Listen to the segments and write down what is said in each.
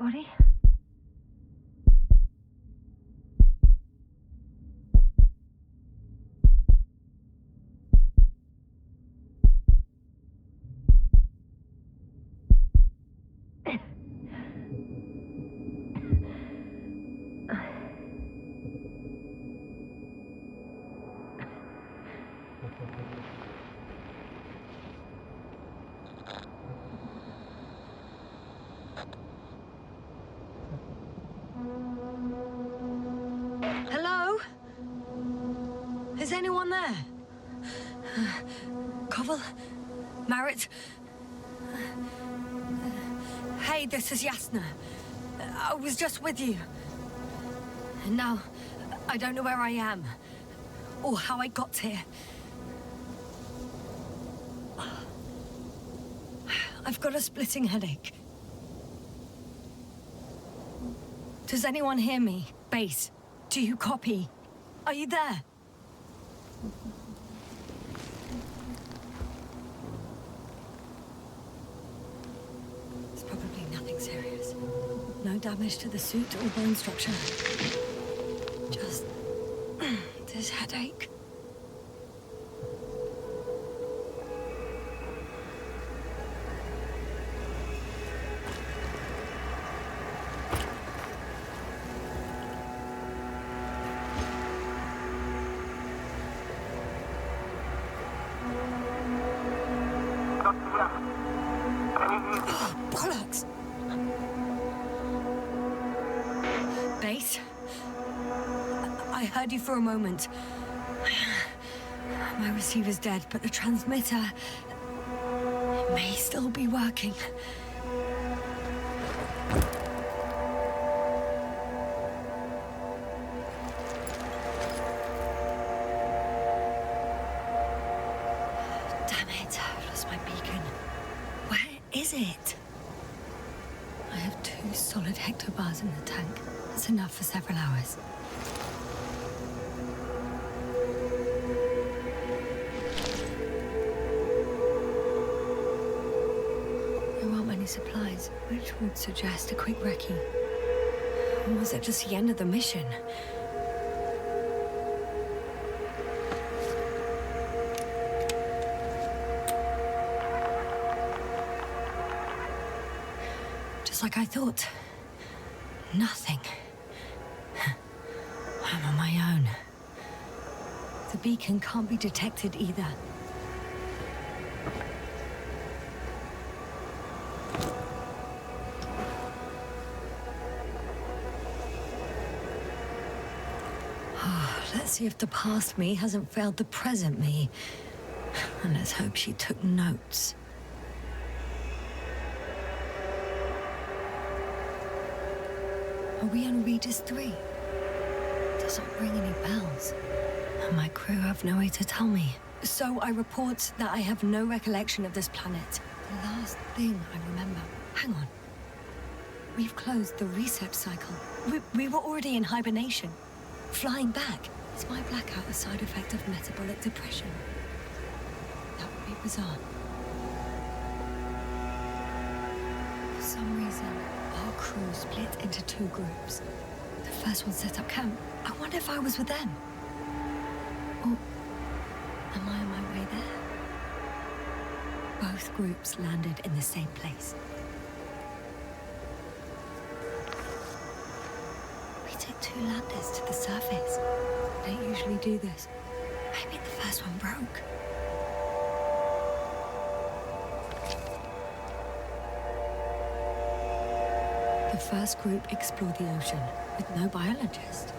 Anybody? Hello? Is anyone there? Koval? Marit? Hey, this is Yasna. I was just with you. And now, I don't know where I am. Or how I got here. I've got a splitting headache. Does anyone hear me? Base, do you copy? Are you there? It's probably nothing serious. No damage to the suit or bone structure. Just this headache. Bollocks! Base? I heard you for a moment. My receiver's dead, but the transmitter may still be working. Damn it, I've lost my beacon. Where is it? I have 2 solid hectobars in the tank. That's enough for several hours. There aren't many supplies, which would suggest a quick recce. Or was it just the end of the mission? Just like I thought. Nothing. I'm on my own. The beacon can't be detected either. Let's see if the past me hasn't failed the present me. And let's hope she took notes. Are we on Regis III? Doesn't ring any bells. And my crew have no way to tell me. So I report that I have no recollection of this planet. The last thing I remember. Hang on. We've closed the reset cycle. We were already in hibernation. Flying back. Is my blackout a side effect of metabolic depression? That would be bizarre. For some reason, our crew split into 2 groups. The first one set up camp. I wonder if I was with them. Or am I on my way there? Both groups landed in the same place. We took 2 landers to the surface. We don't usually do this. Maybe the first one broke. The first group explored the ocean with no biologist.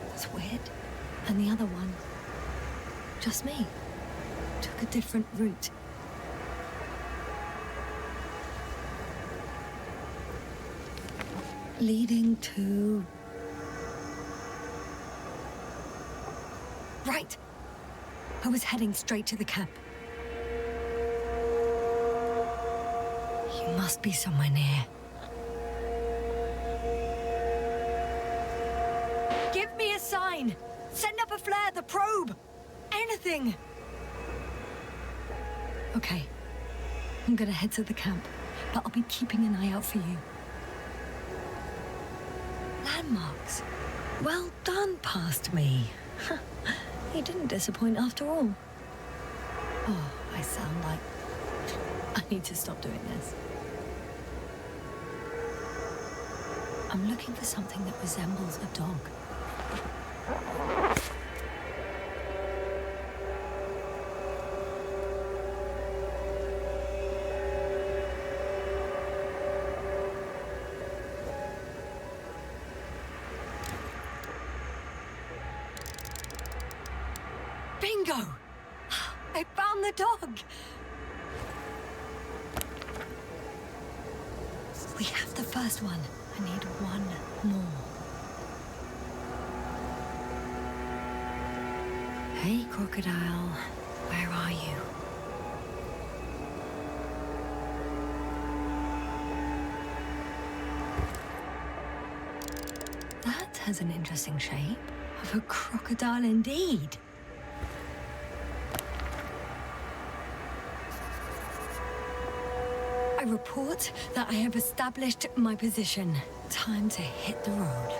That's weird. And the other one, just me, took a different route. Leading to... Right! I was heading straight to the camp. You must be somewhere near. Give me a sign! Send up a flare, the probe! Anything! Okay. I'm gonna head to the camp, but I'll be keeping an eye out for you. landmarks. Well done, past me. You didn't disappoint after all. Oh, I sound like... I need to stop doing this. I'm looking for something that resembles a dog. Bingo! I found the dog! We have the first one. I need one more. Hey, crocodile. Where are you? That has an interesting shape. Of a crocodile indeed. I report that I have established my position. Time to hit the road.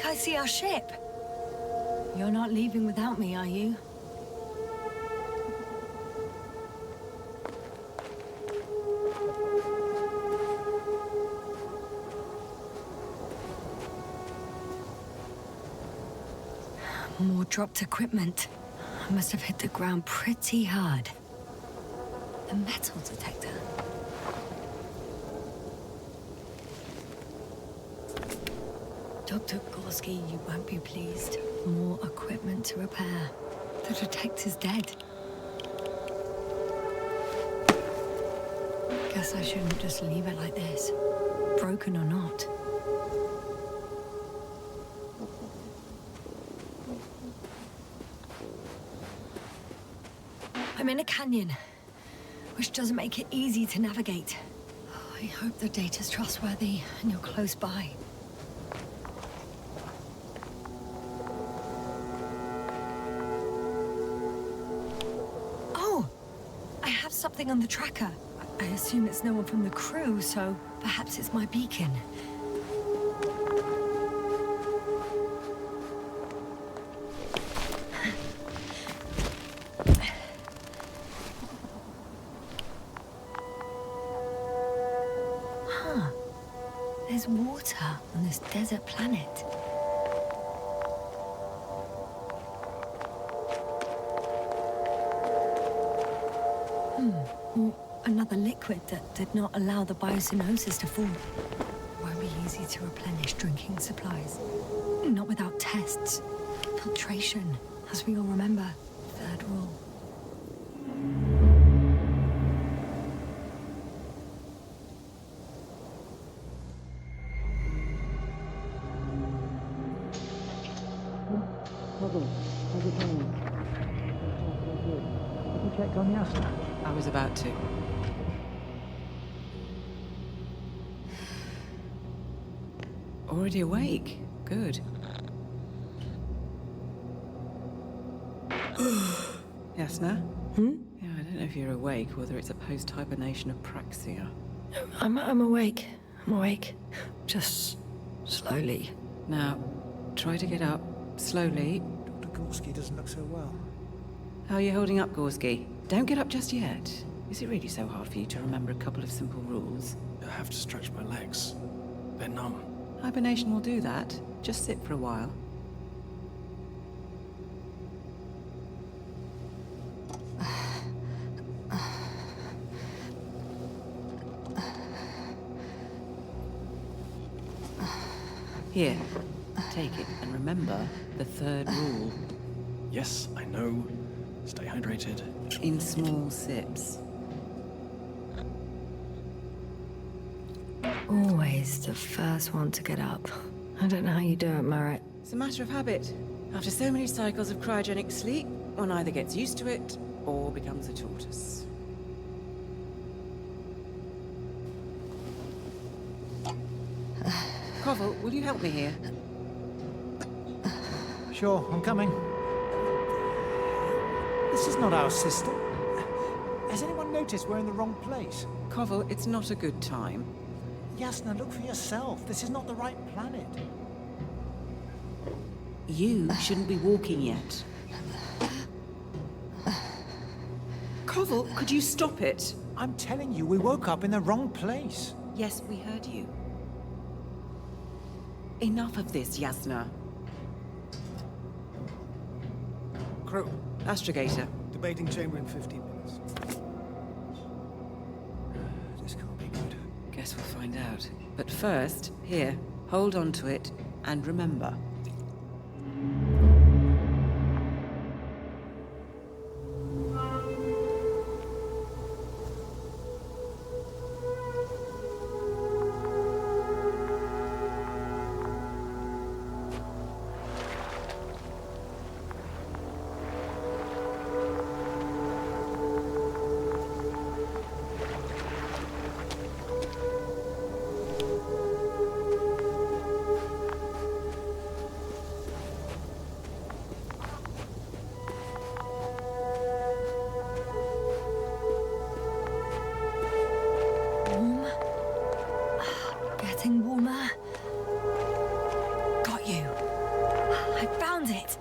I see our ship. You're not leaving without me, are you? More dropped equipment. I must have hit the ground pretty hard. The metal detector. Dr. Gorski, you won't be pleased. More equipment to repair. The detector's dead. Guess I shouldn't just leave it like this. Broken or not. I'm in a canyon, which doesn't make it easy to navigate. I hope the data's trustworthy and you're close by. Something on the tracker. I assume it's no one from the crew, so perhaps it's my beacon. Huh. There's water on this desert planet. Another liquid that did not allow the biocenosis to form. Won't be easy to replenish drinking supplies. Not without tests. Filtration, as we all remember. Third rule. How's it going? You checked on Yasna? I was about to. Already awake? Good. Yasna? Yeah, I don't know if you're awake, whether it's a post-hibernation apraxia. I'm awake. I'm awake. Just slowly. Now, try to get up. Slowly. Dr. Gorski doesn't look so well. How are you holding up, Gorski? Don't get up just yet. Is it really so hard for you to remember a couple of simple rules? I have to stretch my legs. They're numb. Hibernation will do that. Just sit for a while. Here, take it, and remember the third rule. Yes, I know. Stay hydrated. In small sips. Always the first one to get up. I don't know how you do it, Merritt. It's a matter of habit. After so many cycles of cryogenic sleep, one either gets used to it or becomes a tortoise. Koval, will you help me here? Sure, I'm coming. This is not our system. Has anyone noticed we're in the wrong place? Koval, it's not a good time. Yasna, look for yourself. This is not the right planet. You shouldn't be walking yet. Koval, could you stop it? I'm telling you, we woke up in the wrong place. Yes, we heard you. Enough of this, Yasna. Crew, Astrogator. debating chamber in 15 minutes. This can't be good. Guess we'll find out. But first, here, hold on to it, and remember. Warm. Getting warmer. Got you. I found it.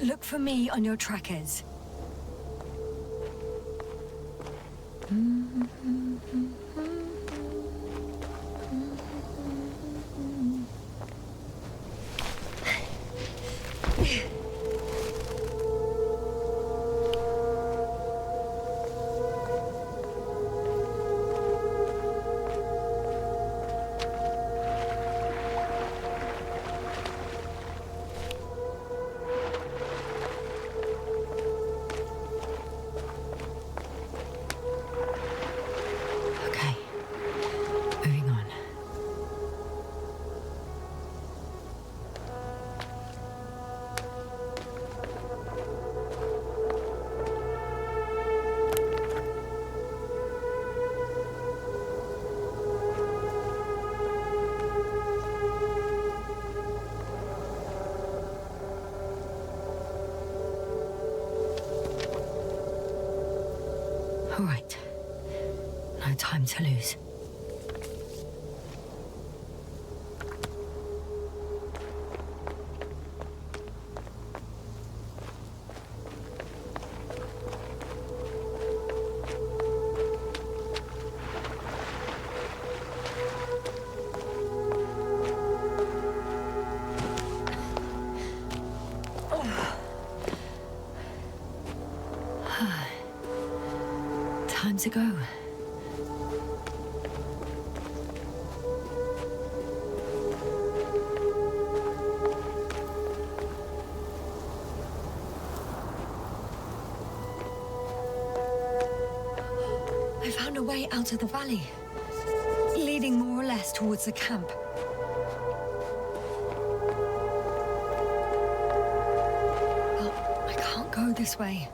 Look for me on your trackers. Okay. Moving on. All right. No time to lose. Time to go. I found a way out of the valley, leading more or less towards the camp. Well, I can't go this way.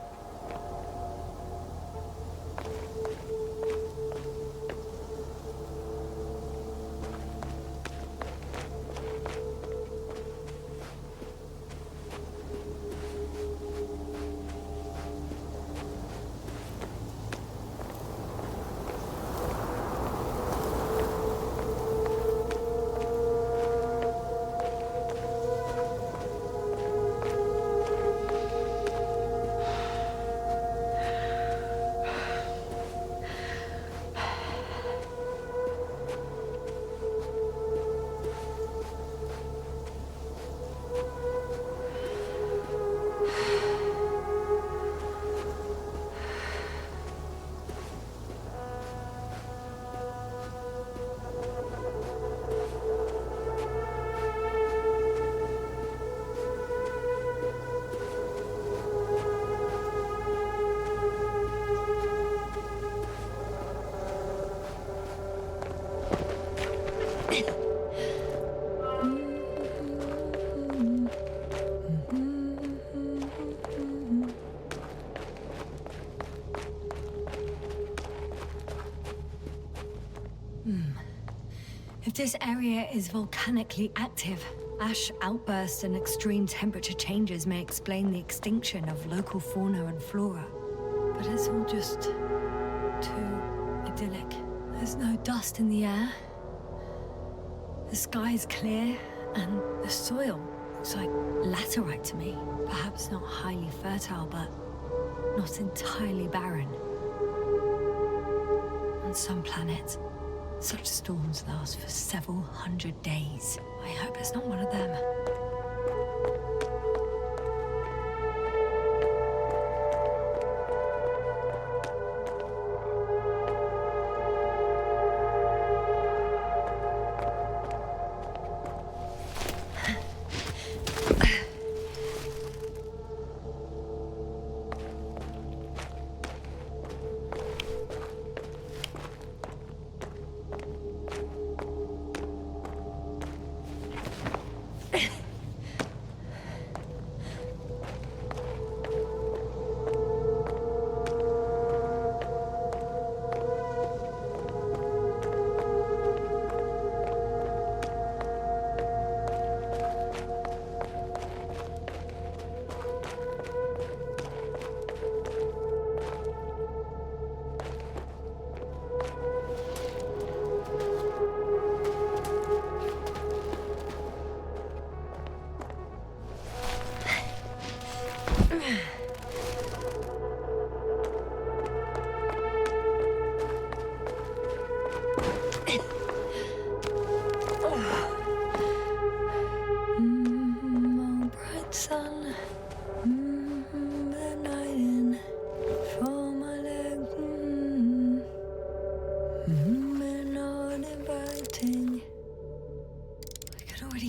This area is volcanically active. Ash outbursts and extreme temperature changes may explain the extinction of local fauna and flora. But it's all just too idyllic. There's no dust in the air. The sky is clear, and the soil looks like laterite to me. Perhaps not highly fertile, but not entirely barren. On some planets, such storms last for several hundred days. I hope it's not one of them.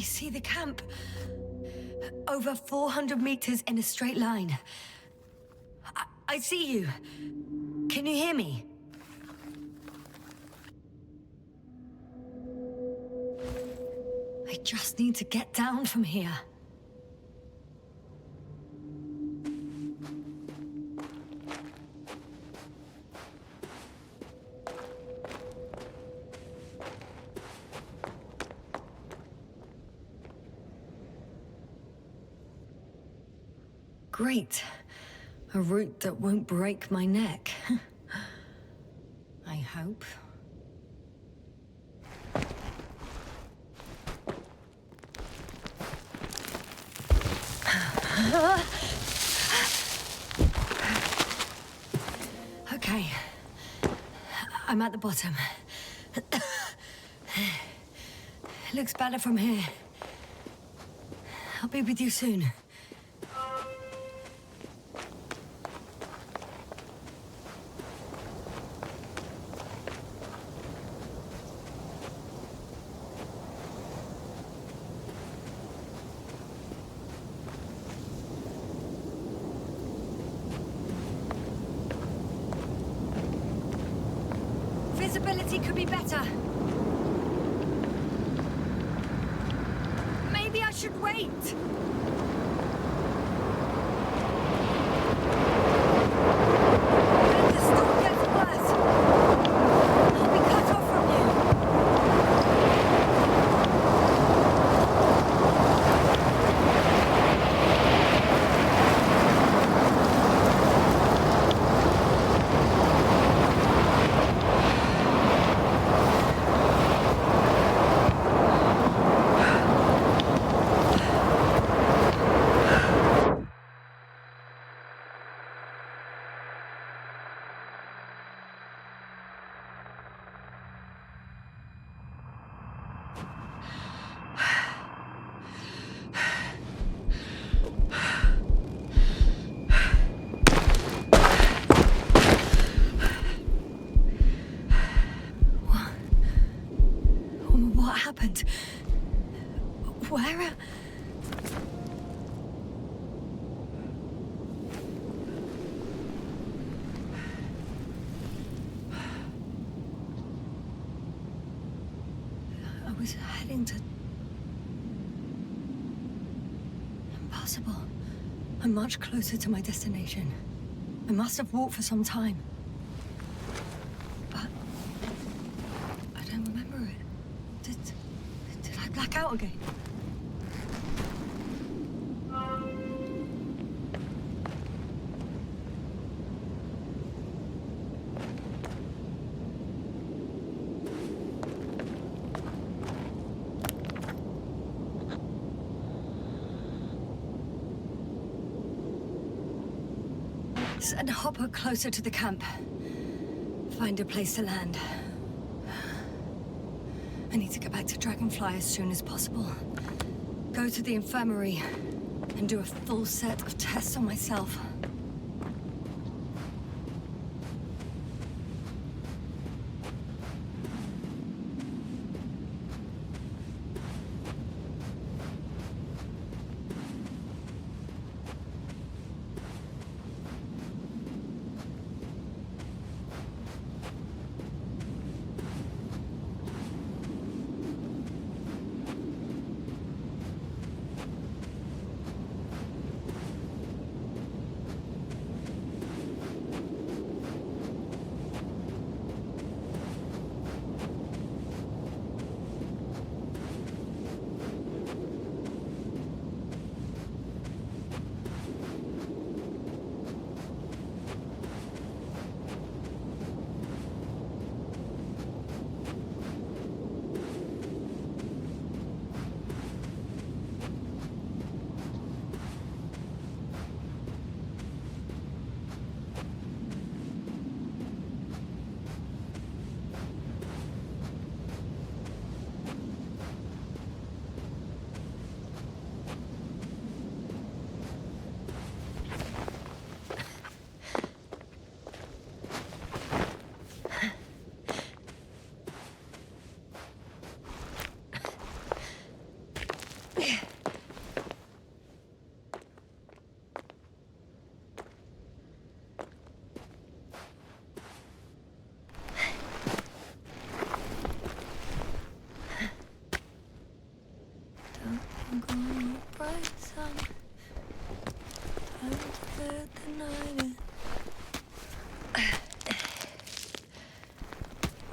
See the camp. Over 400 meters in a straight line. I see you. Can you hear me? I just need to get down from here. Great. A route that won't break my neck. I hope. Okay. I'm at the bottom. Looks better from here. I'll be with you soon. Visibility could be better. Maybe I should wait. If the storm gets worse, I'll be cut off from you. What happened? Where? I was heading to... Impossible. I'm much closer to my destination. I must have walked for some time. But... I don't remember it. Did back out again. Send Hopper closer to the camp. Find a place to land. I need to get back to Dragonfly as soon as possible. Go to the infirmary and do a full set of tests on myself.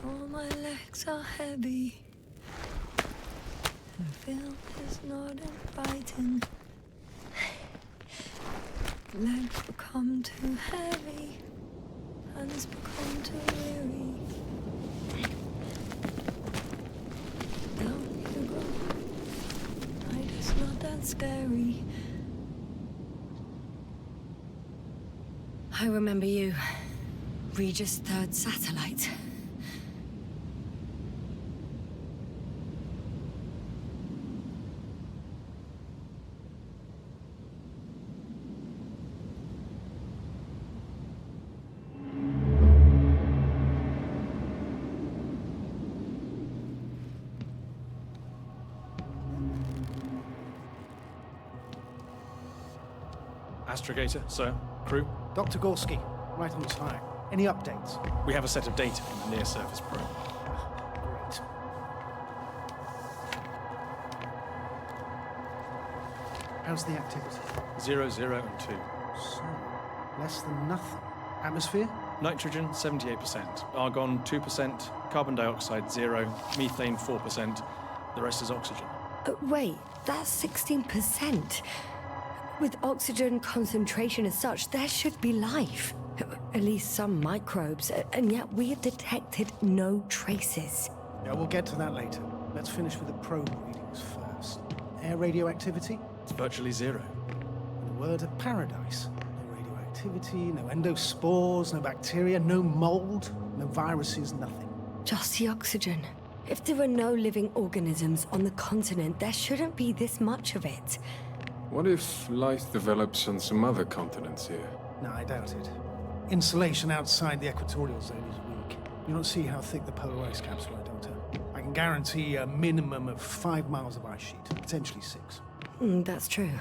All my legs are heavy. The film is not inviting. Legs become too heavy. Hands become too weary. Down you go. Night is not that scary. I remember you. Regis III satellite. Astrogator, sir. Crew. Dr. Gorski, right on time. Any updates? We have a set of data from the near-surface probe. Great. How's the activity? 0, 0, and 2. So, less than nothing. Atmosphere? Nitrogen, 78%. Argon, 2%. Carbon dioxide, 0. Methane, 4%. The rest is oxygen. Wait, that's 16%. With oxygen concentration as such, there should be life. At least some microbes, and yet we have detected no traces. Yeah, we'll get to that later. Let's finish with the probe readings first. Air radioactivity? It's virtually 0. In a word, a paradise. No radioactivity, no endospores, no bacteria, no mold, no viruses, nothing. Just the oxygen. If there are no living organisms on the continent, there shouldn't be this much of it. What if life develops on some other continents here? No, I doubt it. Insulation outside the equatorial zone is weak. You don't see how thick the polar ice caps were, Doctor. I can guarantee a minimum of 5 miles of ice sheet, potentially 6. That's true.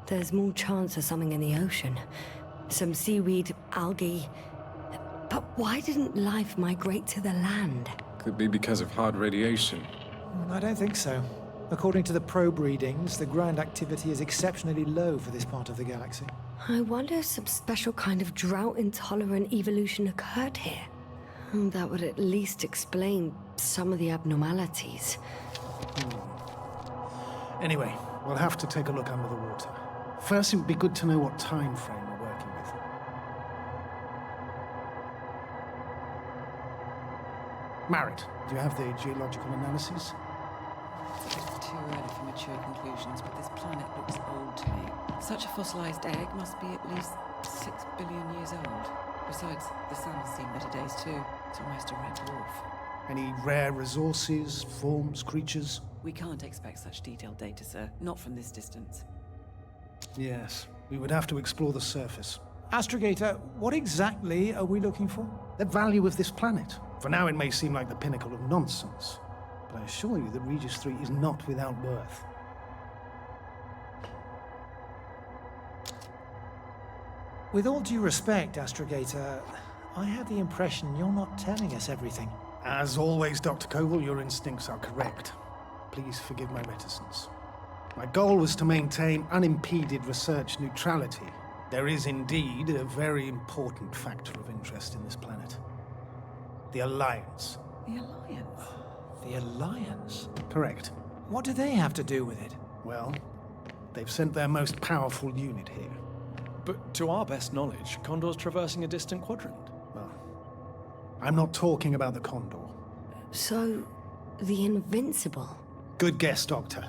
There's more chance of something in the ocean. Some seaweed, algae. But why didn't life migrate to the land? Could be because of hard radiation. I don't think so. According to the probe readings, the ground activity is exceptionally low for this part of the galaxy. I wonder if some special kind of drought-intolerant evolution occurred here. That would at least explain some of the abnormalities. Anyway, we'll have to take a look under the water. First, it would be good to know what time frame we're working with. Marit, do you have the geological analysis? It's a bit too early for mature conclusions, but this planet looks old to me. Such a fossilized egg must be at least 6 billion years old. Besides, the sun's seen better days too. It's almost a red dwarf. Any rare resources, forms, creatures? We can't expect such detailed data, sir. Not from this distance. Yes, we would have to explore the surface. Astrogator, what exactly are we looking for? The value of this planet. For now, it may seem like the pinnacle of nonsense, but I assure you that Regis III is not without worth. With all due respect, Astrogator, I have the impression you're not telling us everything. As always, Dr. Koval, your instincts are correct. Please forgive my reticence. My goal was to maintain unimpeded research neutrality. There is indeed a very important factor of interest in this planet. The Alliance. The Alliance? The Alliance? Correct. What do they have to do with it? Well, they've sent their most powerful unit here. But to our best knowledge, Condor's traversing a distant quadrant. Well, I'm not talking about the Condor. So, the Invincible. Good guess, Doctor.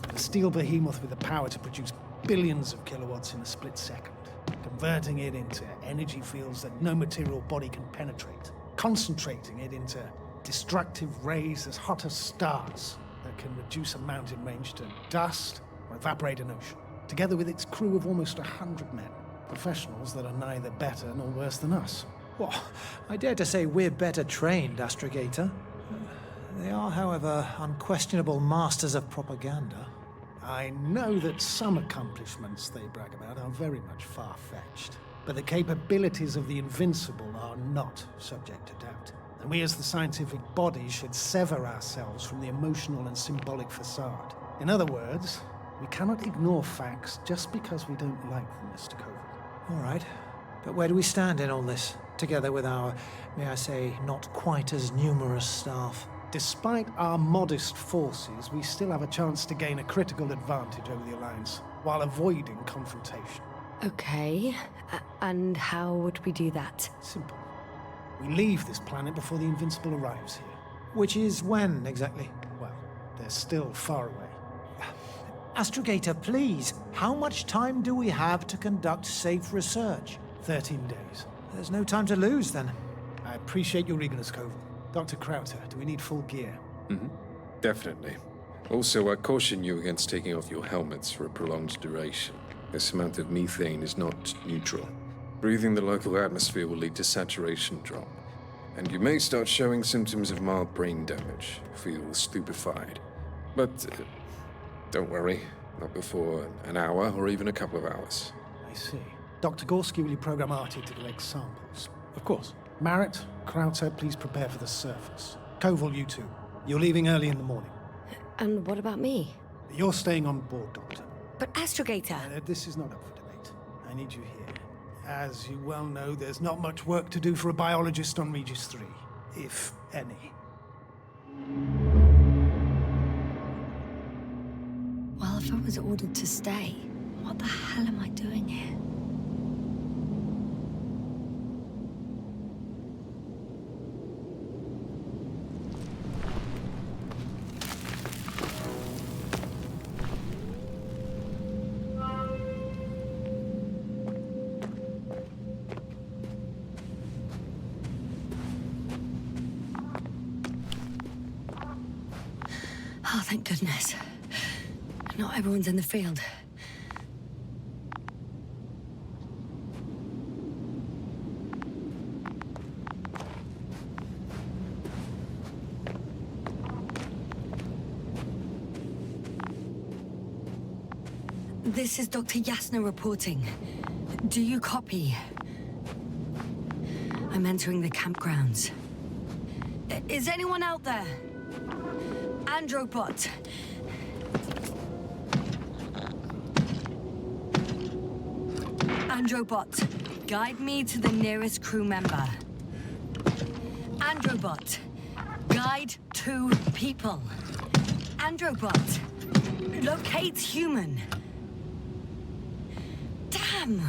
A steel behemoth with the power to produce billions of kilowatts in a split second, converting it into energy fields that no material body can penetrate, concentrating it into destructive rays as hot as stars that can reduce a mountain range to dust or evaporate an ocean, together with its crew of almost 100 men, professionals that are neither better nor worse than us. Well, I dare to say we're better trained, Astrogator. They are, however, unquestionable masters of propaganda. I know that some accomplishments they brag about are very much far-fetched, but the capabilities of the Invincible are not subject to doubt. And we as the scientific body should sever ourselves from the emotional and symbolic facade. In other words, we cannot ignore facts just because we don't like them, Mr. Koval. All right, but where do we stand in all this, together with our, may I say, not quite as numerous staff? Despite our modest forces, we still have a chance to gain a critical advantage over the Alliance, while avoiding confrontation. Okay, and how would we do that? Simple. We leave this planet before the Invincible arrives here. Which is when, exactly? Well, they're still far away. Astrogator, please, how much time do we have to conduct safe research? 13 days. There's no time to lose, then. I appreciate your eagerness, Koval. Dr. Crowther, do we need full gear? Definitely. Also, I caution you against taking off your helmets for a prolonged duration. This amount of methane is not neutral. Breathing the local atmosphere will lead to saturation drop, and you may start showing symptoms of mild brain damage, feel stupefied. But don't worry, not before an hour or even a couple of hours. I see. Dr. Gorski, will you program Artie to collect samples? Of course. Marit, Crowther, please prepare for the surface. Koval, you two. You're leaving early in the morning. And what about me? You're staying on board, Doctor. But Astrogator... This is not up for debate. I need you here. As you well know, there's not much work to do for a biologist on Regis III, if any. Well, if I was ordered to stay, what the hell am I doing here? Oh, thank goodness. Not everyone's in the field. This is Dr. Yasna reporting. Do you copy? I'm entering the campgrounds. Is anyone out there? Androbot. Androbot, guide me to the nearest crew member. Androbot, guide 2 people. Androbot. Locates human. Damn!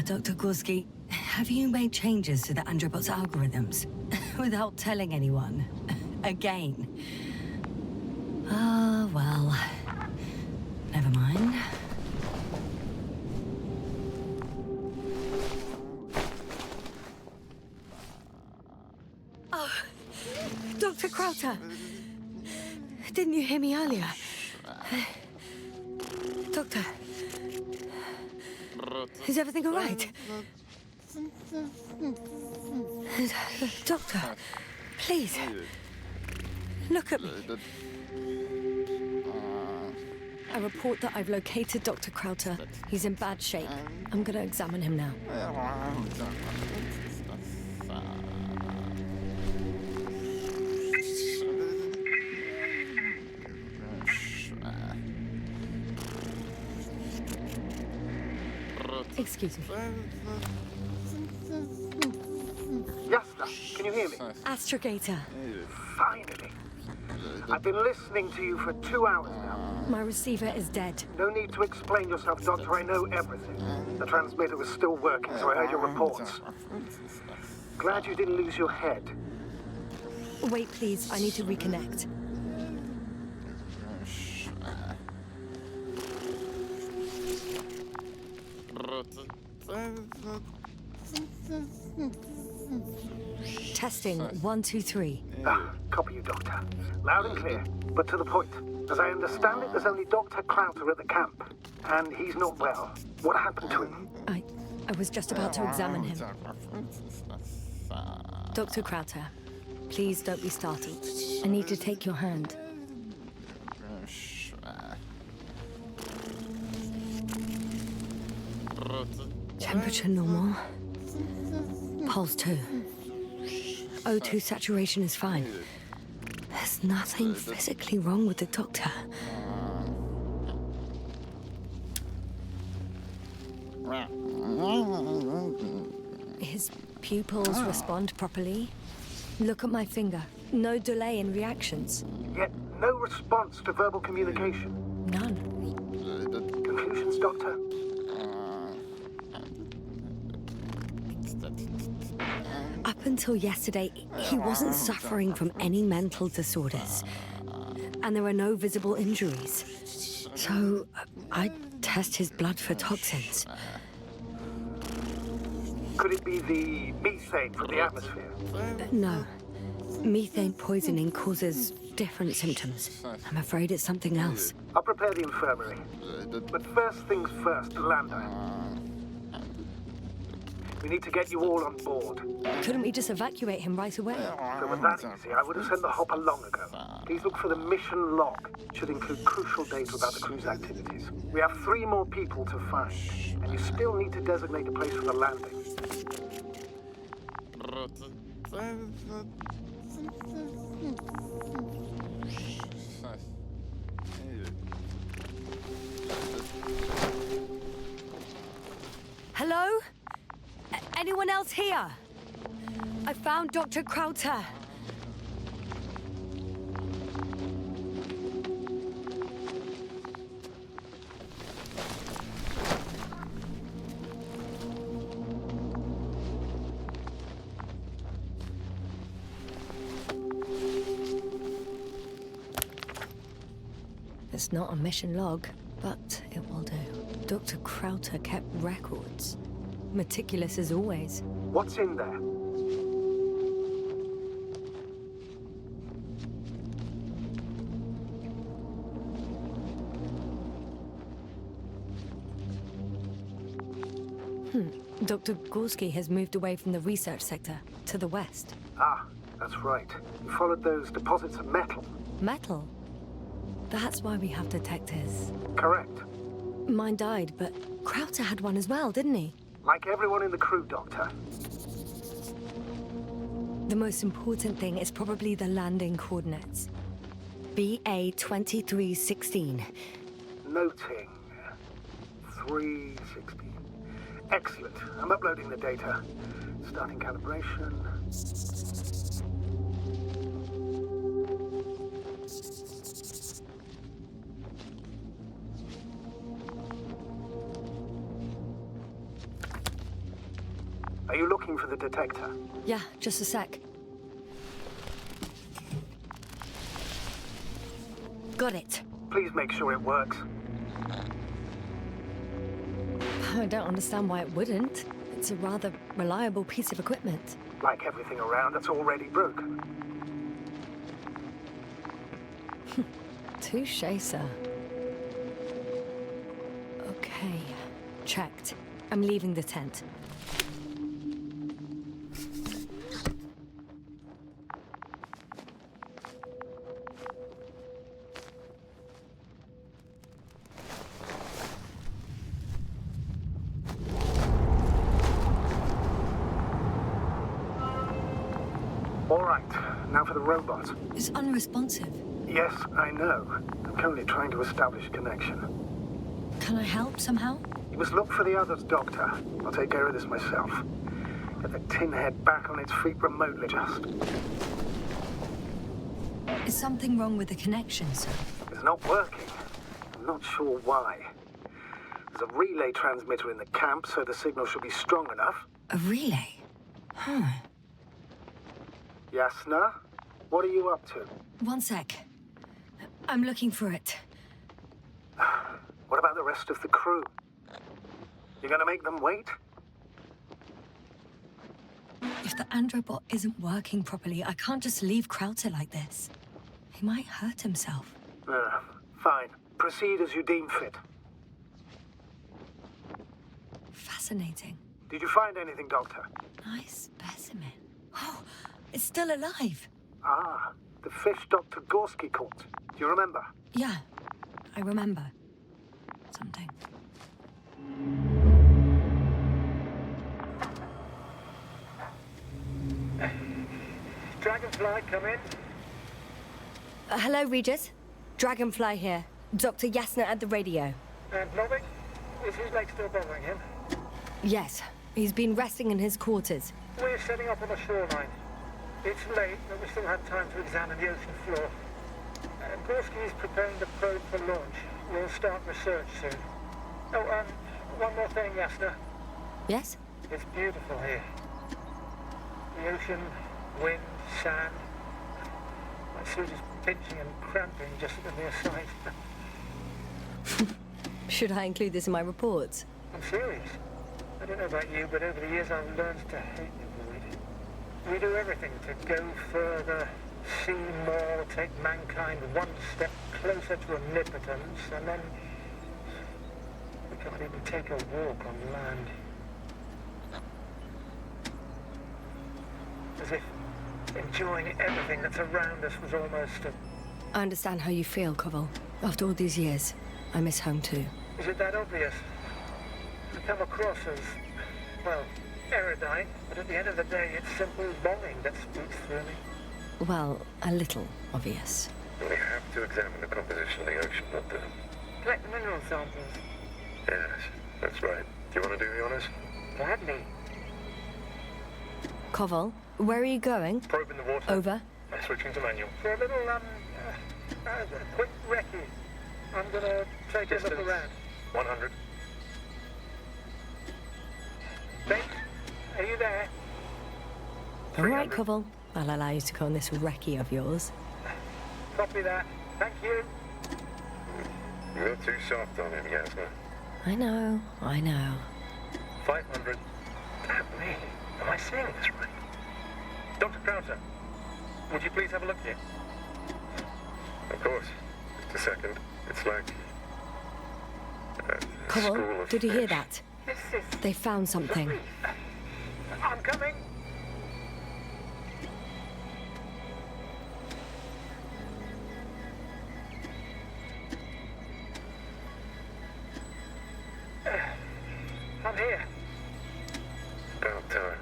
Dr. Gorski, have you made changes to the Androbot's algorithms? Without telling anyone? Again? Ah, well. Never mind. Oh, Dr. Crowther. Didn't you hear me earlier? Doctor. Is everything all right? Doctor, please. Look at me. I report that I've located Dr. Crowther. He's in bad shape. I'm gonna examine him now. Excuse me. Yes, sir. Can you hear me? Astrogator, Finally. I've been listening to you for 2 hours now. my receiver is dead. No need to explain yourself, Doctor. I know everything. The transmitter was still working, so I heard your reports. Glad you didn't lose your head. Wait, please. I need to reconnect. Testing 1, 2, 3. Copy you, Doctor. Loud and clear, but to the point. As I understand it, there's only Dr. Crowther at the camp, and he's not well. What happened to him? I was just about to examine him. Dr. Crowther, please don't be startled. I need to take your hand. Temperature normal. Pulse 2. O2 saturation is fine. There's nothing physically wrong with the doctor. His pupils respond properly. Look at my finger. No delay in reactions. Yet no response to verbal communication. None. Conclusions, Doctor? Up until yesterday, he wasn't suffering from any mental disorders. And there are no visible injuries. So, I test his blood for toxins. Could it be the methane from the atmosphere? No. Methane poisoning causes different symptoms. I'm afraid it's something else. I'll prepare the infirmary. But first things first, Lando. We need to get you all on board. Couldn't we just evacuate him right away? If it was that easy, I would have sent the hopper long ago. Please look for the mission log. It should include crucial data about the crew's activities. We have 3 more people to find, and you still need to designate a place for the landing. Hello? Anyone else here? I found Dr. Crowther. It's not a mission log, but it will do. Dr. Crowther kept records. Meticulous as always. What's in there? Dr. Gorski has moved away from the research sector to the west. Ah, that's right. You followed those deposits of metal. Metal? That's why we have detectors. Correct. Mine died, but Crowther had one as well, didn't he? Like everyone in the crew, Doctor. The most important thing is probably the landing coordinates. BA-2316. Noting. 316. Excellent. I'm uploading the data. Starting calibration. Are you looking for the detector? Yeah, just a sec. Got it. Please make sure it works. I don't understand why it wouldn't. It's a rather reliable piece of equipment. Like everything around that's already broken. Touche, sir. Okay, checked. I'm leaving the tent. All right, now for the robot. It's unresponsive. Yes, I know. I'm currently trying to establish a connection. Can I help somehow? You must look for the others, Doctor. I'll take care of this myself. Get the tin head back on its feet remotely, just. Is something wrong with the connection, sir? It's not working. I'm not sure why. There's a relay transmitter in the camp, so the signal should be strong enough. A relay? Huh. Yasna, what are you up to? One sec. I'm looking for it. What about the rest of the crew? You gonna make them wait? If the androbot isn't working properly, I can't just leave Krauter like this. He might hurt himself. Fine. Proceed as you deem fit. Fascinating. Did you find anything, Doctor? Nice specimen. Oh, it's still alive. Ah, the fish Dr. Gorski caught. Do you remember? Yeah, I remember. Something. Dragonfly, come in. Hello, Regis. Dragonfly here. Dr. Yasna at the radio. And Novik? Is his leg still bothering him? Yes, he's been resting in his quarters. We're setting up on the shoreline. It's late, but we still have time to examine the ocean floor. Gorski is preparing the probe for launch. We'll start research soon. Oh, one more thing, Yasna. Yes? It's beautiful here. The ocean, wind, sand. My suit is pinching and cramping just at the mere sight. Should I include this in my reports? I'm serious. I don't know about you, but over the years I've learned to hate the void. We do everything to go further, see more, take mankind one step closer to omnipotence, and then we can't even take a walk on land. As if enjoying everything that's around us was almost a... I understand how you feel, Koval. After all these years, I miss home too. Is it that obvious? I come across as, well, erudite, but at the end of the day, it's simple longing that speaks through me. Well, a little obvious. We have to examine the composition of the ocean, not the... Collect the mineral samples. Yes, that's right. Do you want to do the honors? Gladly. Koval, where are you going? Probe in the water. Over. I'm switching to manual. For a little, quick recce. I'm gonna take a look around. 100. Bates, are you there? All right, Koval. I'll allow you to go on this recce of yours. Copy that. Thank you. You're too soft on him, Yasna. I know. 500. Damn me. Am I saying this right? Dr. Krauser, would you please have a look here? Of course. Just a second. It's like... Koval, did you hear that? This is... They found something. I'm coming. I'm here. About time.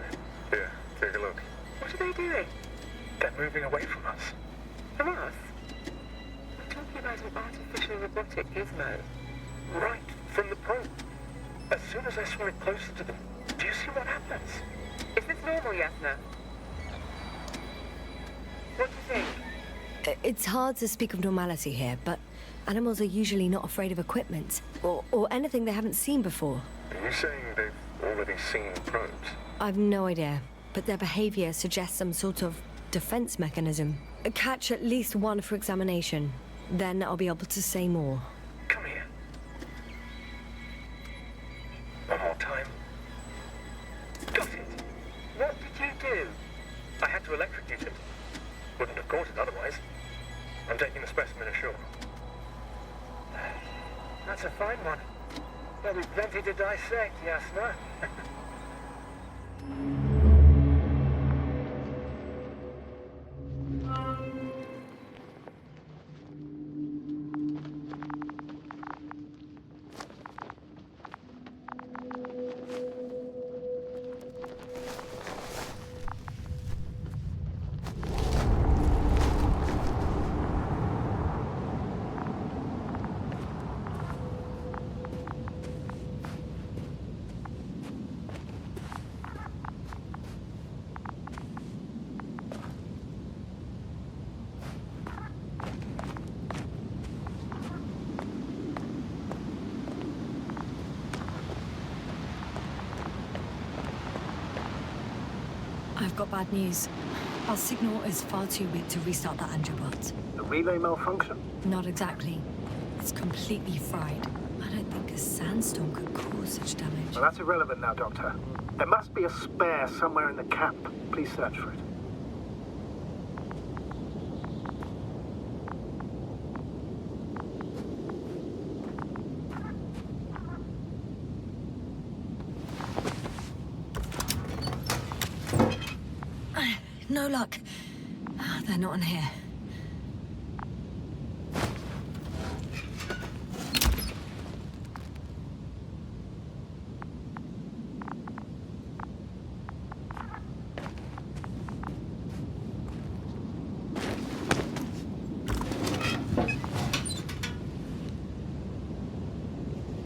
Here, take a look. What are they doing? They're moving away from us. From us? I'm talking about an artificial robotic gizmo. Right from the probe. As soon as I swing it closer to them, do you see what happens? Is this normal, Yasna? What do you think? It's hard to speak of normality here, but animals are usually not afraid of equipment or anything they haven't seen before. Are you saying they've already seen probes? I've no idea, but their behavior suggests some sort of defense mechanism. Catch at least one for examination. Then I'll be able to say more. Come here. One more time. Got it. What did you do? I had to electrocute it. Wouldn't have caught it otherwise. I'm taking the specimen ashore. That's a fine one. There'll be plenty to dissect, Yasna. I've got bad news. Our signal is far too weak to restart the Androbot. The relay malfunction? Not exactly. It's completely fried. I don't think a sandstorm could cause such damage. Well, that's irrelevant now, Doctor. There must be a spare somewhere in the camp. Please search for it. No luck. They're not in here.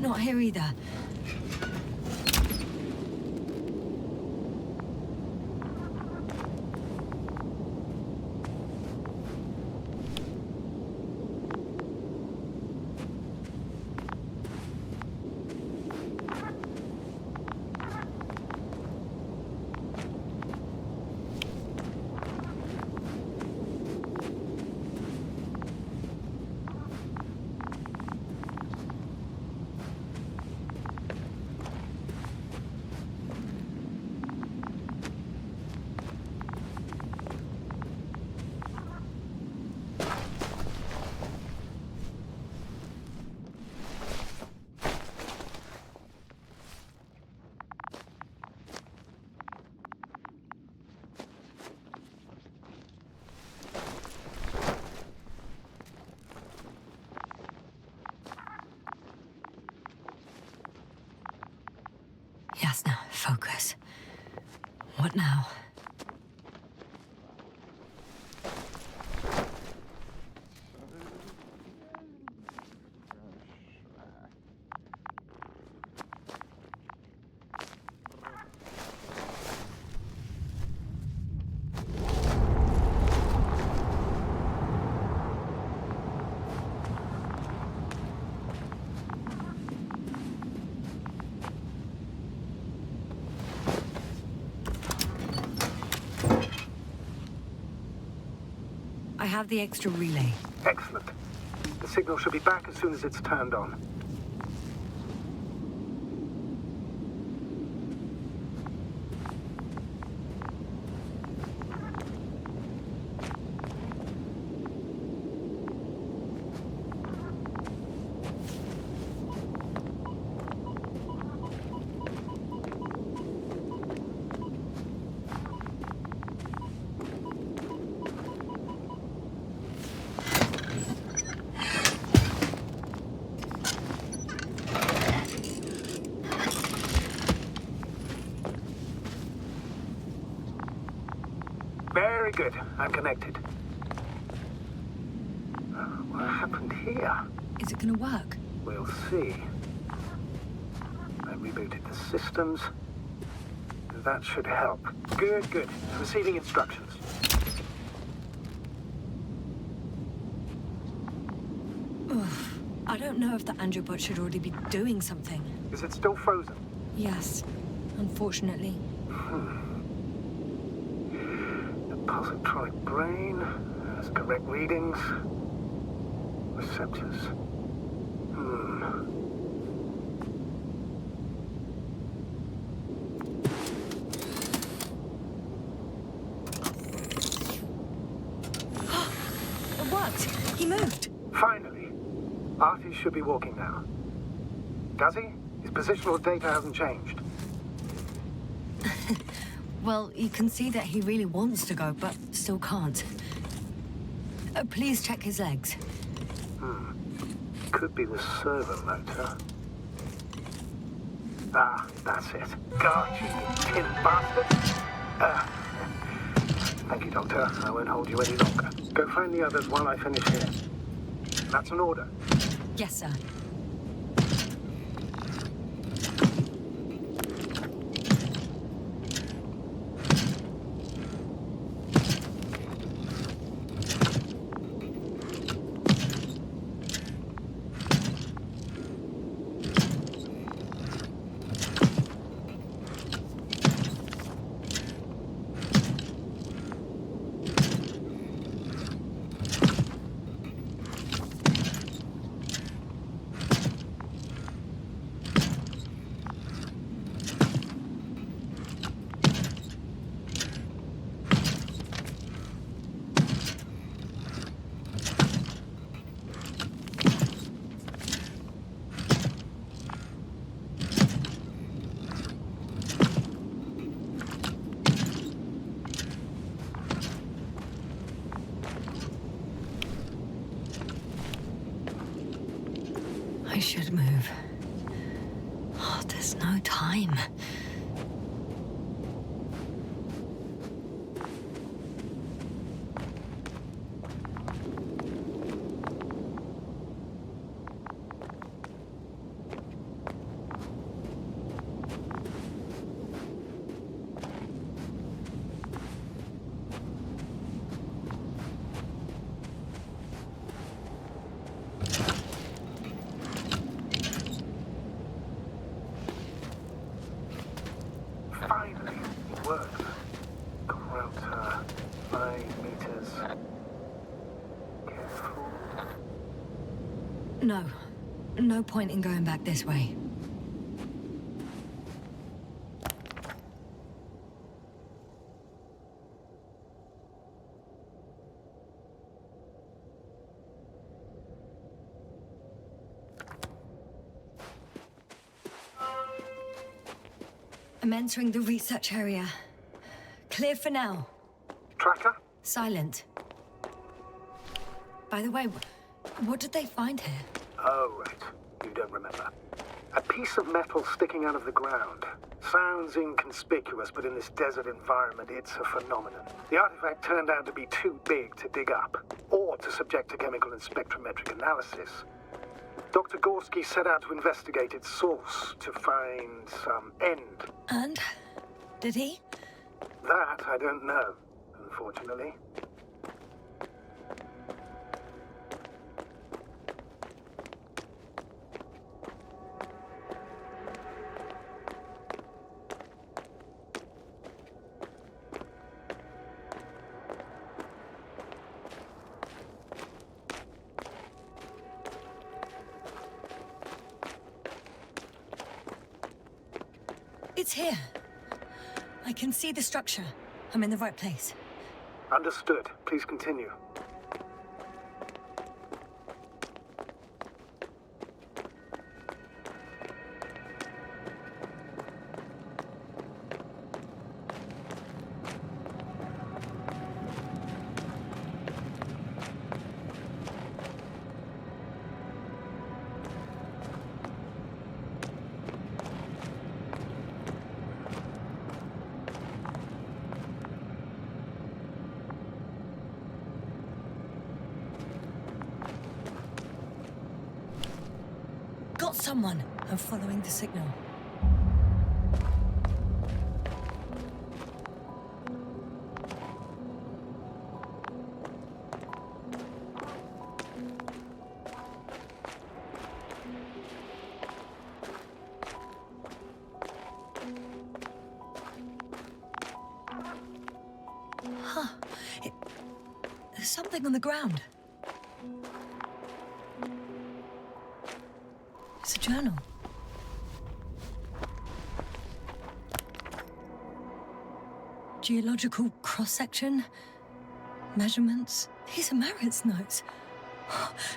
Not here either. Yasna, focus. What now? I have the extra relay. Excellent. The signal should be back as soon as it's turned on. Very good. I'm connected. What happened here? Is it gonna work? We'll see. I rebooted the systems. That should help. Good, good. Receiving instructions. I don't know if the Androbot should already be doing something. Is it still frozen? Yes, unfortunately. The positronic brain has correct readings. Receptors. It worked! He moved! Finally. Artie should be walking now. Does he? His positional data hasn't changed. Well, you can see that he really wants to go, but still can't. Please check his legs. Could be the servo motor. Ah, that's it. God, you tin bastard! Thank you, Doctor. I won't hold you any longer. Go find the others while I finish here. That's an order. Yes, sir. I should move. Oh, there's no time. Finally, it worked. Quota, 5 meters. Careful. No. No point in going back this way. I'm entering the research area. Clear for now. Tracker? Silent. By the way, what did they find here? Oh, right. You don't remember. A piece of metal sticking out of the ground. Sounds inconspicuous, but in this desert environment, it's a phenomenon. The artifact turned out to be too big to dig up, or to subject to chemical and spectrometric analysis. Dr. Gorski set out to investigate its source to find some end. And? Did he? That I don't know, unfortunately. It's here. I can see the structure. I'm in the right place. Understood. Please continue. Got someone. I'm following the signal. something on the ground. It's a journal. Geological cross-section, measurements. These are Merritt's notes.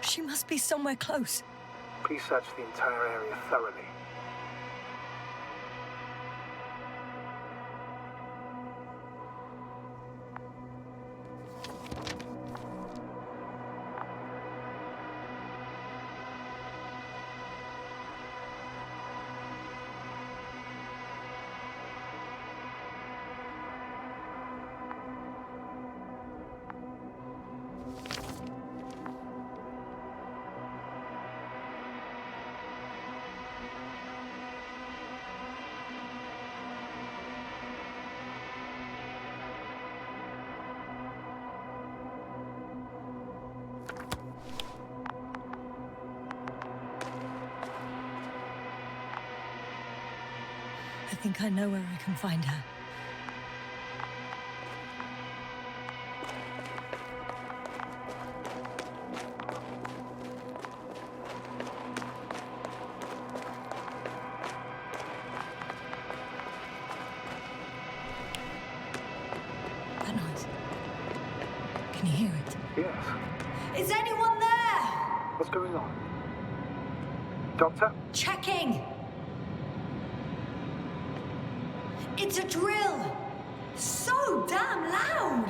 She must be somewhere close. Please search the entire area thoroughly. I think I know where I can find her. That noise. Can you hear it? Yes. Is anyone there? What's going on? Doctor? Checking! It's a drill! So damn loud!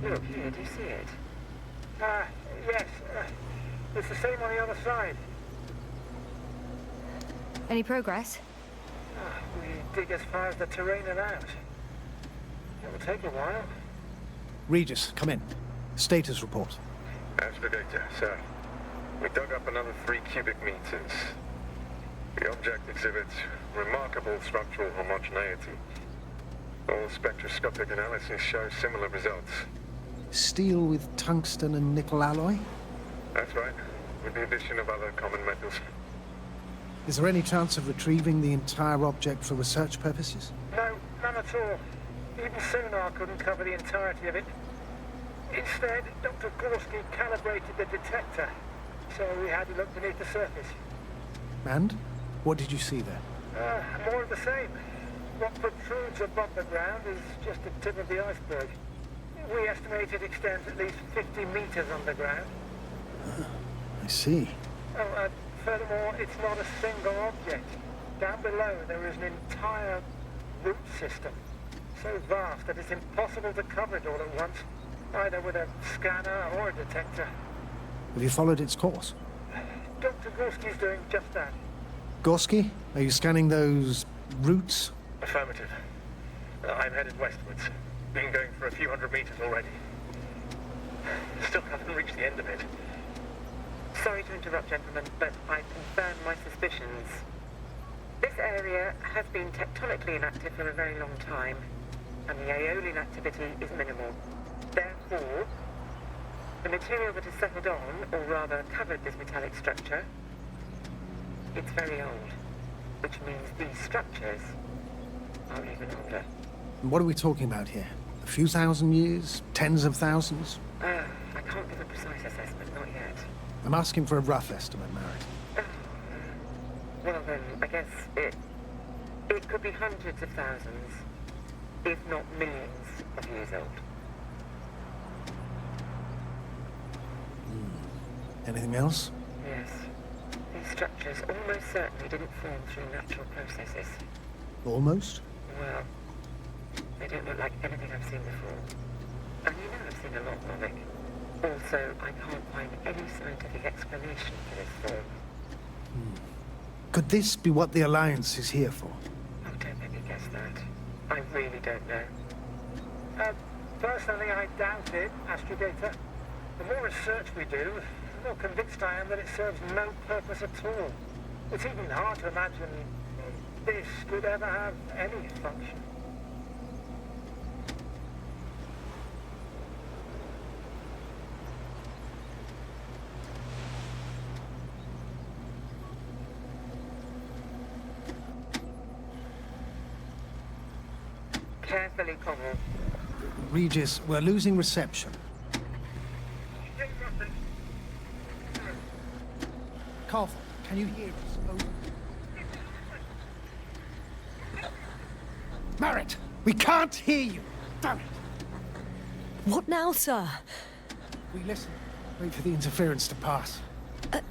Look, here, do you see it? Yes. It's the same on the other side. Any progress? We dig as far as the terrain allows. It will take a while. Regis, come in. Status report. Aspirator, sir. We dug up another 3 cubic meters. The object exhibits remarkable structural homogeneity. All spectroscopic analyses show similar results. Steel with tungsten and nickel alloy? That's right, with the addition of other common metals. Is there any chance of retrieving the entire object for research purposes? No, none at all. Even sonar couldn't cover the entirety of it. Instead, Dr. Gorski calibrated the detector, so we had to look beneath the surface. And? What did you see there? More of the same. What protrudes above the ground is just the tip of the iceberg. We estimate it extends at least 50 meters underground. I see. Furthermore, it's not a single object. Down below, there is an entire root system, so vast that it's impossible to cover it all at once, either with a scanner or a detector. Have you followed its course? Dr. Gorski's doing just that. Gorski, are you scanning those roots? Affirmative. I'm headed westwards. Been going for a few hundred meters already. Still haven't reached the end of it. Sorry to interrupt, gentlemen, but I confirm my suspicions. This area has been tectonically inactive for a very long time, and the aeolian activity is minimal. Therefore, the material that has settled on, or rather covered this metallic structure, it's very old, which means these structures are even older. And what are we talking about here? A few thousand years? Tens of thousands? I can't give a precise assessment, not yet. I'm asking for a rough estimate, Merritt. Well then, I guess it could be hundreds of thousands, if not millions of years old. Anything else? Yes. These structures almost certainly didn't form through natural processes. Almost? Well, they don't look like anything I've seen before. And you know I've seen a lot, Novik. Also, I can't find any scientific explanation for this form. Could this be what the Alliance is here for? Oh, don't make me guess that. I really don't know. Personally, I doubt it, Astrogator. The more research we do, the more convinced I am that it serves no purpose at all. It's even hard to imagine this could ever have any function. carefully, Cobble. Regis, we're losing reception. Koval, can you hear us? Over. Merritt, we can't hear you. Damn it. What now, sir? We listen. Wait for the interference to pass.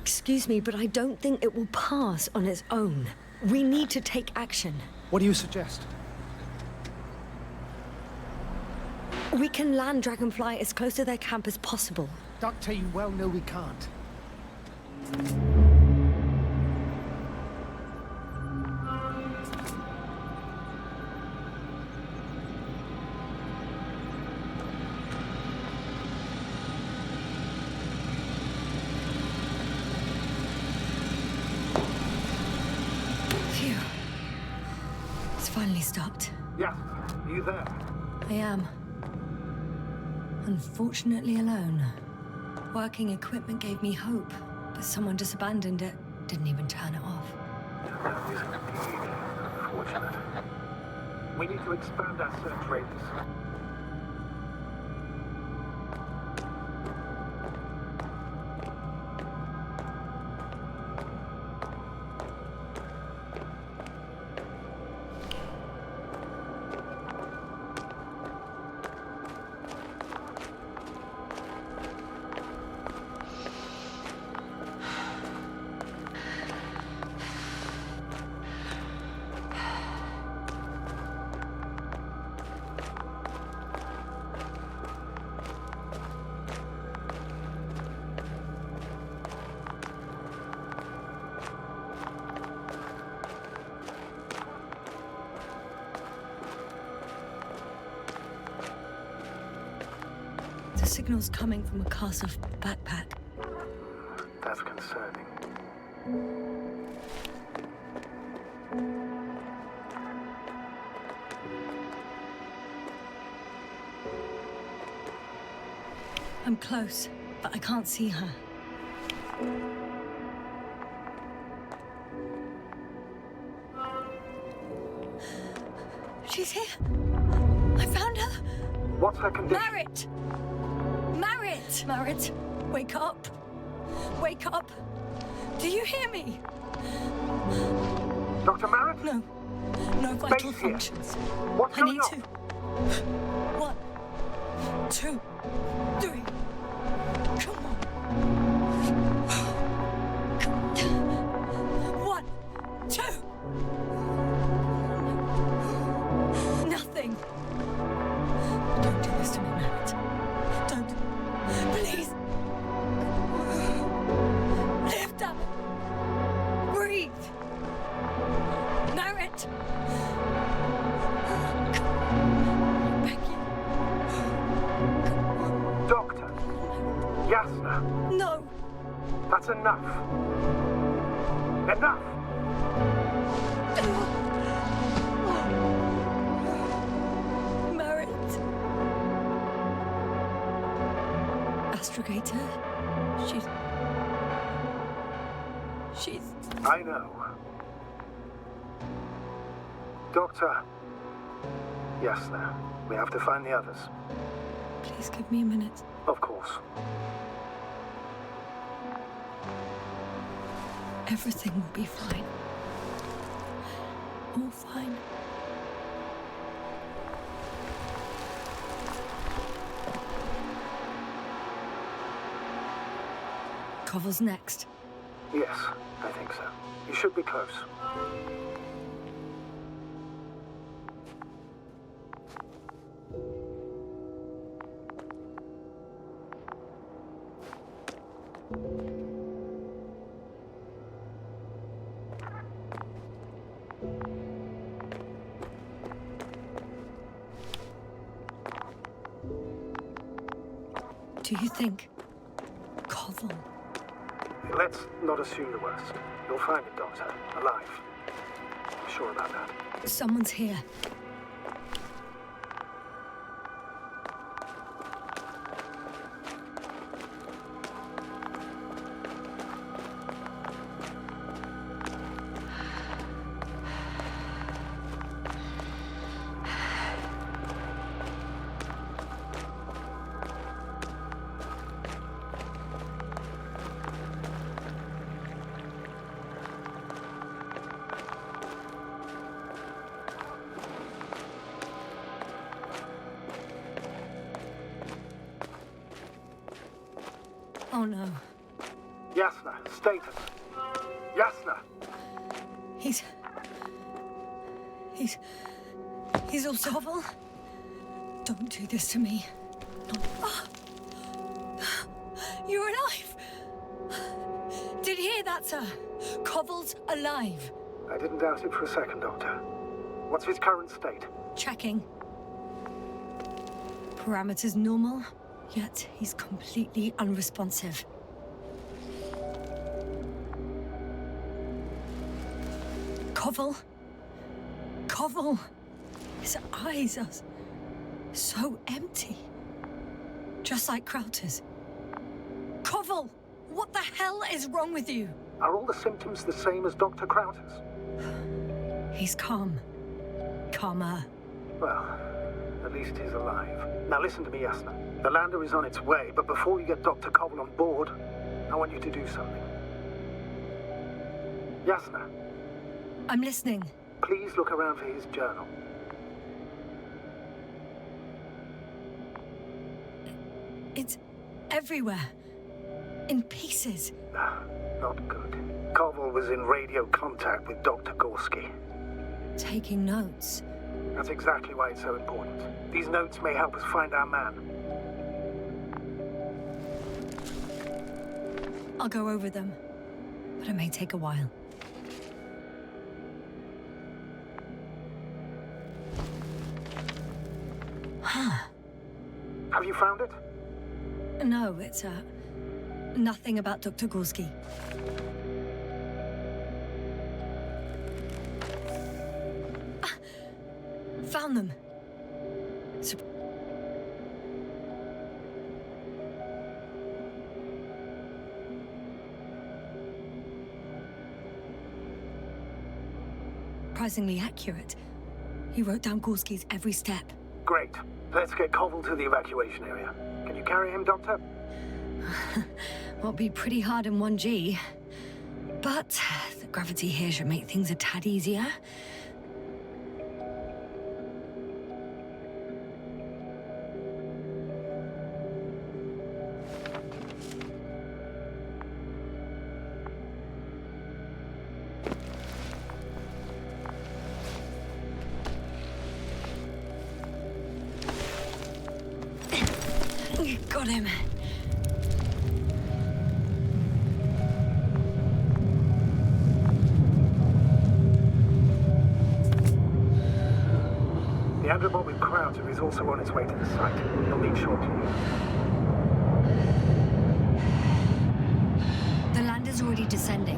Excuse me, but I don't think it will pass on its own. We need to take action. What do you suggest? We can land Dragonfly as close to their camp as possible. Doctor, you well know we can't. Phew. It's finally stopped. Yes, are you there? I am. Unfortunately alone. Working equipment gave me hope, but someone just abandoned it. Didn't even turn it off. That is indeed unfortunate. We need to expand our search radius. The signal's coming from a cast of backpack. That's concerning. I'm close, but I can't see her. She's here. I found her. What's her condition? Merritt! Merritt! Merritt, wake up. Wake up. Do you hear me? Dr. Merritt? No. No vital Space here. functions. What's I going need on? to. 1, 2, 3. Come on. 1, 2. Nothing. Don't do this to me, Merritt. Don't. Please. Lift up. Breathe. Merritt. Beg you. Doctor. Yasna. No. That's enough. Enough! Merritt. Astrogator. She's... I know. Doctor. Yasna, we have to find the others. Please give me a minute. Of course. Everything will be fine. All fine. Koval's next. Yes, I think so. You should be close. Do you think Koval? Let's not assume the worst. You'll find it, Doctor. Alive. I'm sure about that. Someone's here. Oh no. Yasna, status. Yasna! He's all Koval? Don't do this to me. You're alive! Did you hear that, sir? Koval's alive. I didn't doubt it for a second, Doctor. What's his current state? Checking. Parameters normal, yet he's completely unresponsive. Koval? Koval! His eyes are so empty. Just like Krauter's. Koval! What the hell is wrong with you? Are all the symptoms the same as Dr. Krauter's? He's calm. Calmer. Well, at least he's alive. Now listen to me, Yasna. The lander is on its way, but before you get Dr. Koval on board, I want you to do something. Yasna, I'm listening. please look around for his journal. It's everywhere. In pieces. Not good. Koval was in radio contact with Dr. Gorski. Taking notes. That's exactly why it's so important. These notes may help us find our man. I'll go over them. But it may take a while. Huh. Have you found it? No, it's, nothing about Dr. Gorski. Found them. Surprisingly accurate. He wrote down Gorski's every step. Great. Let's get Koval to the evacuation area. Can you carry him, Doctor? Won't be pretty hard in 1G. But the gravity here should make things a tad easier. Got him. The Androbob with Crowder is also on its way to the site. He'll meet shortly. The lander's already descending.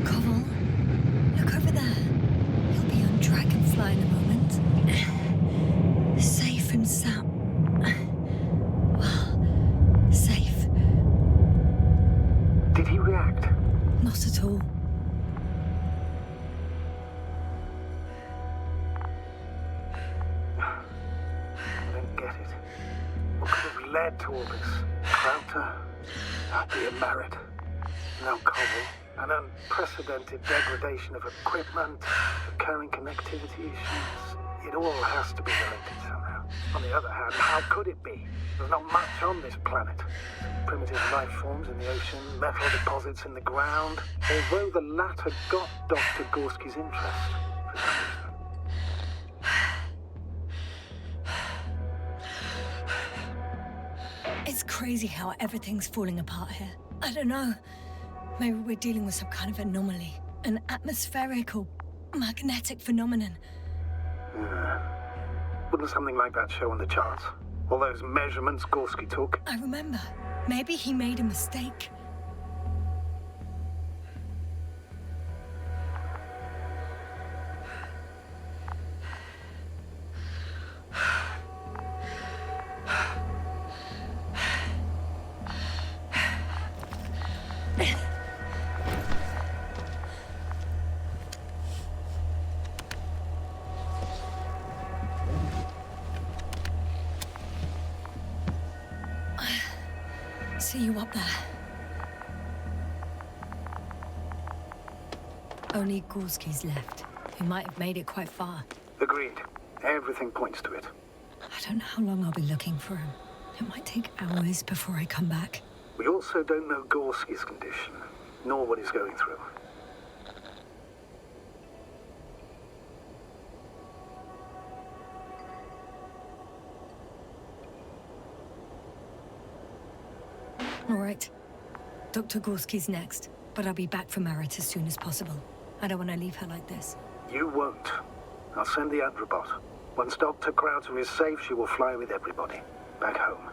Koval, look over there. He'll be on Dragonfly in a moment. Safe and sound. Well, safe. Did he react? Not at all. I don't get it. What could have led to all this? Crowder, being married, now Koval, an unprecedented degradation of equipment, recurring connectivity issues. It all has to be related somehow. On the other hand, how could it be? There's not much on this planet. Primitive life forms in the ocean, metal deposits in the ground. Although the latter got Dr. Gorski's interest for some reason. It's crazy how everything's falling apart here. I don't know. Maybe we're dealing with some kind of anomaly. An atmospheric or magnetic phenomenon. Wouldn't something like that show on the charts? All those measurements Gorski took? I remember. Maybe he made a mistake. See you up there. Only Gorski's left. He might have made it quite far. Agreed. Everything points to it. I don't know how long I'll be looking for him. It might take hours before I come back. We also don't know Gorski's condition, nor what he's going through. All right. Dr. Gorski's next, but I'll be back for Marit as soon as possible. I don't want to leave her like this. You won't. I'll send the Androbot. Once Dr. Crowther is safe, she will fly with everybody. Back home.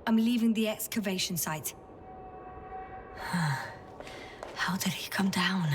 I'm leaving the excavation site. How did he come down?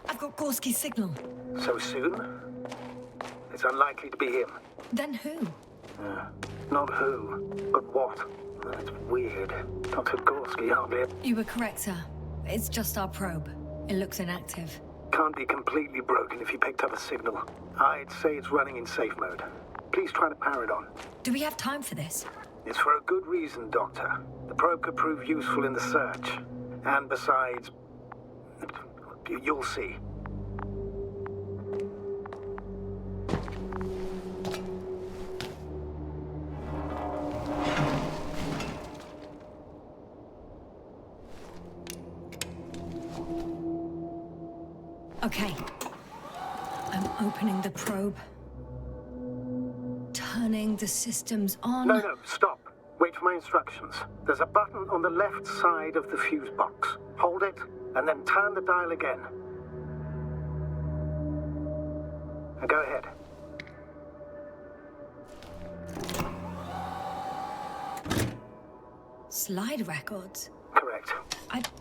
I've got Gorski's signal. So soon? It's unlikely to be him. Then who? Not who, but what. That's weird. Dr. Gorski hardly... You were correct, sir. It's just our probe. It looks inactive. Can't be completely broken if he picked up a signal. I'd say it's running in safe mode. Please try to power it on. Do we have time for this? It's for a good reason, Doctor. The probe could prove useful in the search. And besides... you'll see. Okay. I'm opening the probe. Turning the systems on. No, stop. Wait for my instructions. There's a button on the left side of the fuse box. Hold it, and then turn the dial again. Now go ahead. Slide records? Correct.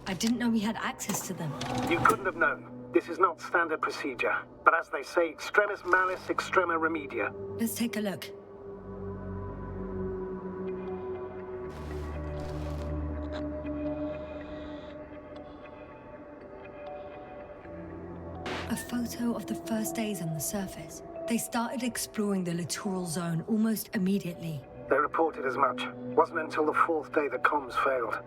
I didn't know we had access to them. You couldn't have known. This is not standard procedure. But as they say, extremis malis, extrema remedia. Let's take a look. A photo of the first days on the surface. They started exploring the littoral zone almost immediately. They reported as much. Wasn't until the fourth day the comms failed.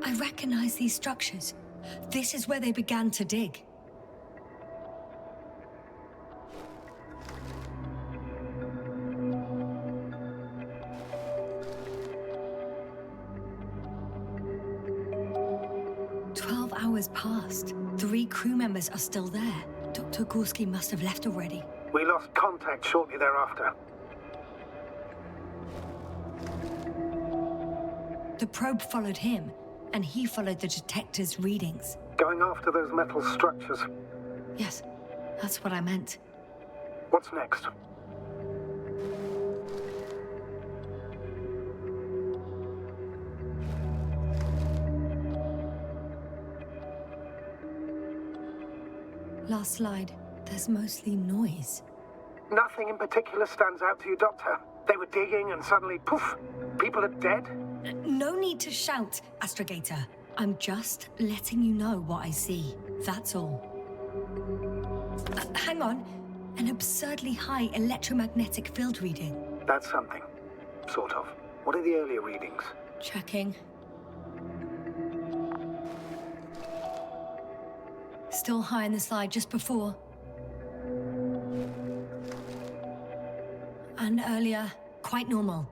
I recognize these structures. This is where they began to dig. Hours passed. 3 crew members are still there. Dr. Gorski must have left already. We lost contact shortly thereafter. The probe followed him, and he followed the detector's readings. Going after those metal structures. Yes, that's what I meant. What's next? Last slide. There's mostly noise. Nothing in particular stands out to you, Doctor? They were digging and suddenly, poof, people are dead? No need to shout, Astrogator. I'm just letting you know what I see. That's all. Hang on. An absurdly high electromagnetic field reading. That's something. Sort of. What are the earlier readings? Checking. Still high in the slide just before. And earlier, quite normal.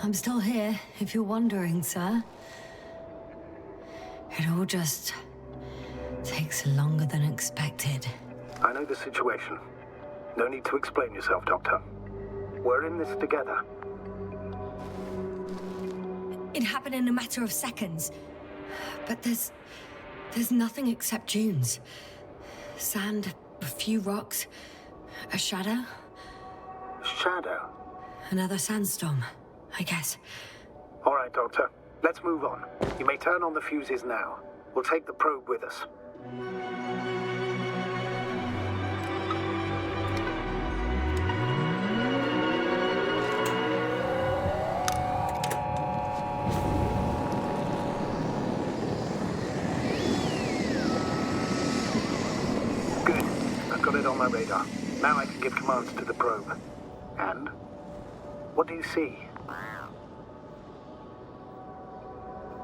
I'm still here, if you're wondering, sir. It all just takes longer than expected. I know the situation. No need to explain yourself, Doctor. We're in this together. It happened in a matter of seconds. But there's nothing except dunes. Sand, a few rocks, a shadow. Shadow? Another sandstorm, I guess. All right, Doctor. Let's move on. You may turn on the fuses now. We'll take the probe with us. Good. I've got it on my radar. Now I can give commands to the probe. And? What do you see?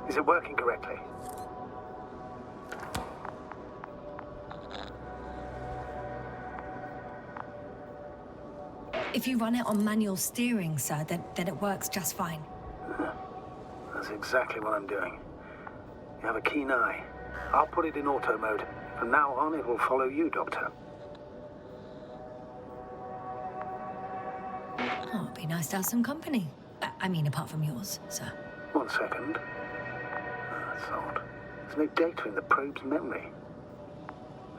Is it working correctly? If you run it on manual steering, sir, then it works just fine. That's exactly what I'm doing. You have a keen eye. I'll put it in auto mode. From now on, it will follow you, Doctor. Oh, it'd be nice to have some company. I mean, apart from yours, sir. 1 second. That's odd. There's no data in the probe's memory.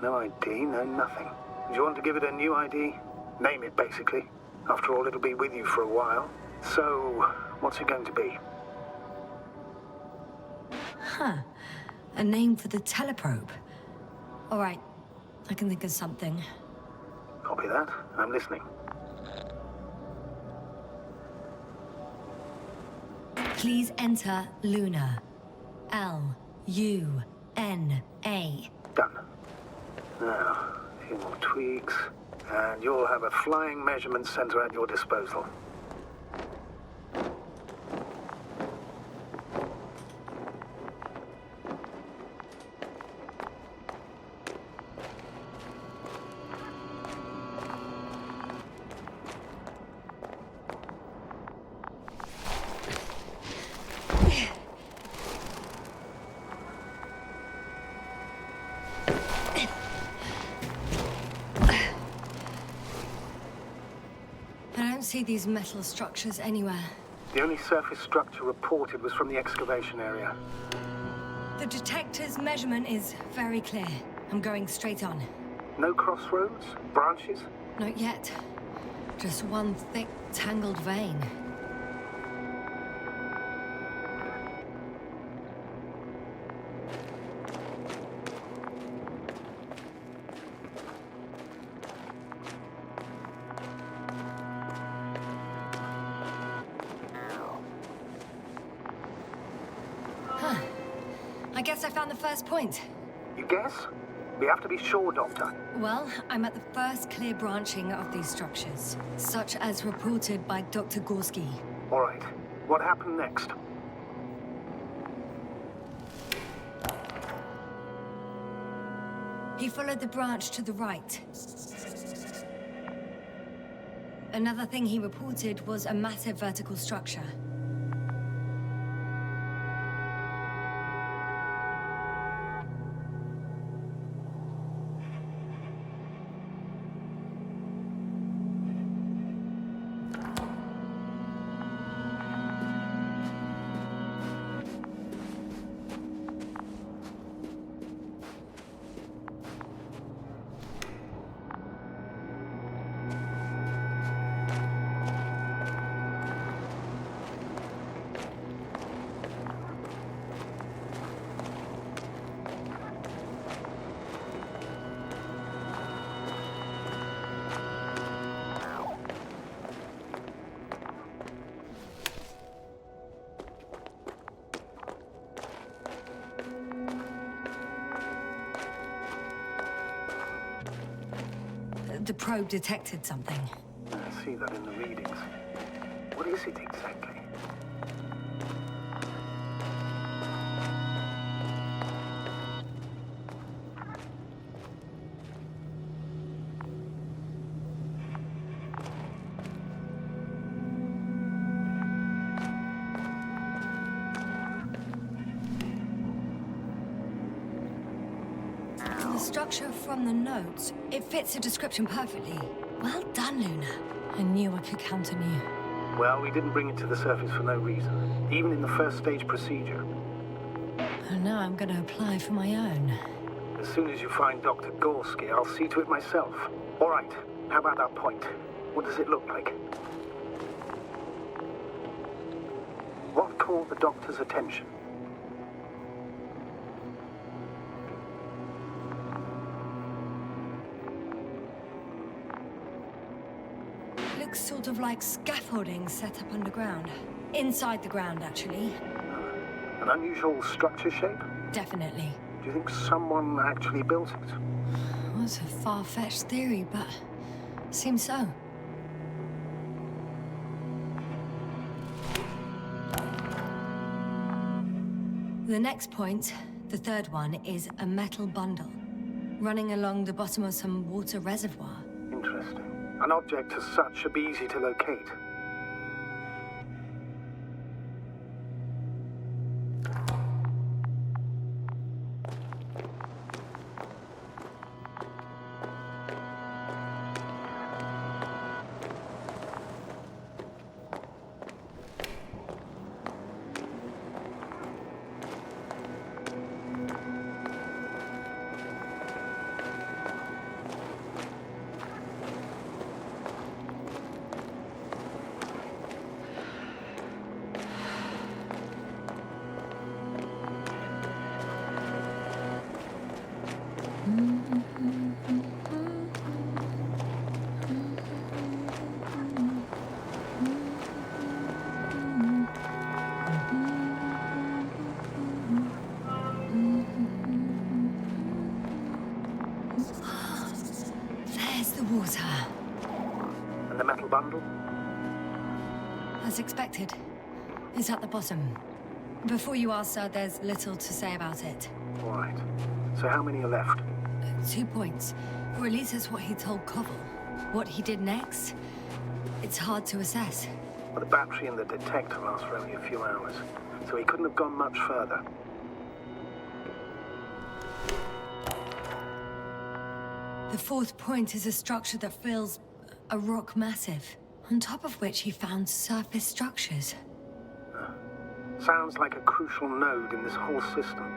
No ID, no nothing. Do you want to give it a new ID? Name it, basically. After all, it'll be with you for a while. So, what's it going to be? Huh. A name for the teleprobe. All right. I can think of something. Copy that. I'm listening. Please enter Luna. L-U-N-A. Done. Now, a few more tweaks, and you'll have a flying measurement center at your disposal. See these metal structures anywhere. The only surface structure reported was from the excavation area. The detector's measurement is very clear. I'm going straight on. No crossroads? Branches? Not yet. Just one thick, tangled vein. I guess I found the first point. You guess? We have to be sure, Doctor. Well, I'm at the first clear branching of these structures, such as reported by Dr. Gorski. All right. What happened next? He followed the branch to the right. Another thing he reported was a massive vertical structure. The probe detected something. I see that in the readings. What is it exactly? The structure from the notes, it fits the description perfectly. Well done, Luna. I knew I could count on you. Well, we didn't bring it to the surface for no reason. Even in the first stage procedure. And now I'm going to apply for my own. As soon as you find Dr. Gorski, I'll see to it myself. All right, how about that point? What does it look like? What caught the doctor's attention? Looks sort of like scaffolding set up underground. Inside the ground, actually. An unusual structure shape? Definitely. Do you think someone actually built it? Well, it's a far-fetched theory, but seems so. The next point, the third one, is a metal bundle running along the bottom of some water reservoir. Interesting. An object as such should be easy to locate. There's the water. And the metal bundle? As expected. It's at the bottom. Before you ask, sir, there's little to say about it. All right. So how many are left? 2 points. Or at least that's what he told Koval. What he did next, it's hard to assess. Well, the battery and the detector last for only a few hours, so he couldn't have gone much further. The fourth point is a structure that fills a rock massive, on top of which he found surface structures. Sounds like a crucial node in this whole system.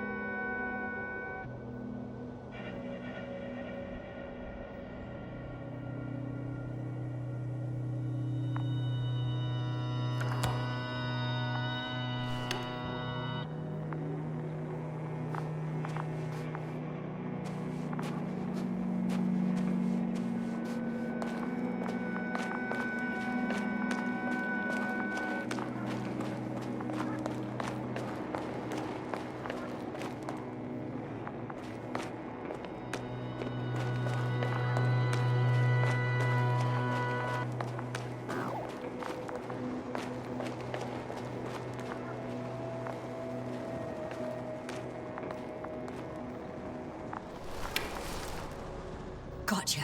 Gotcha.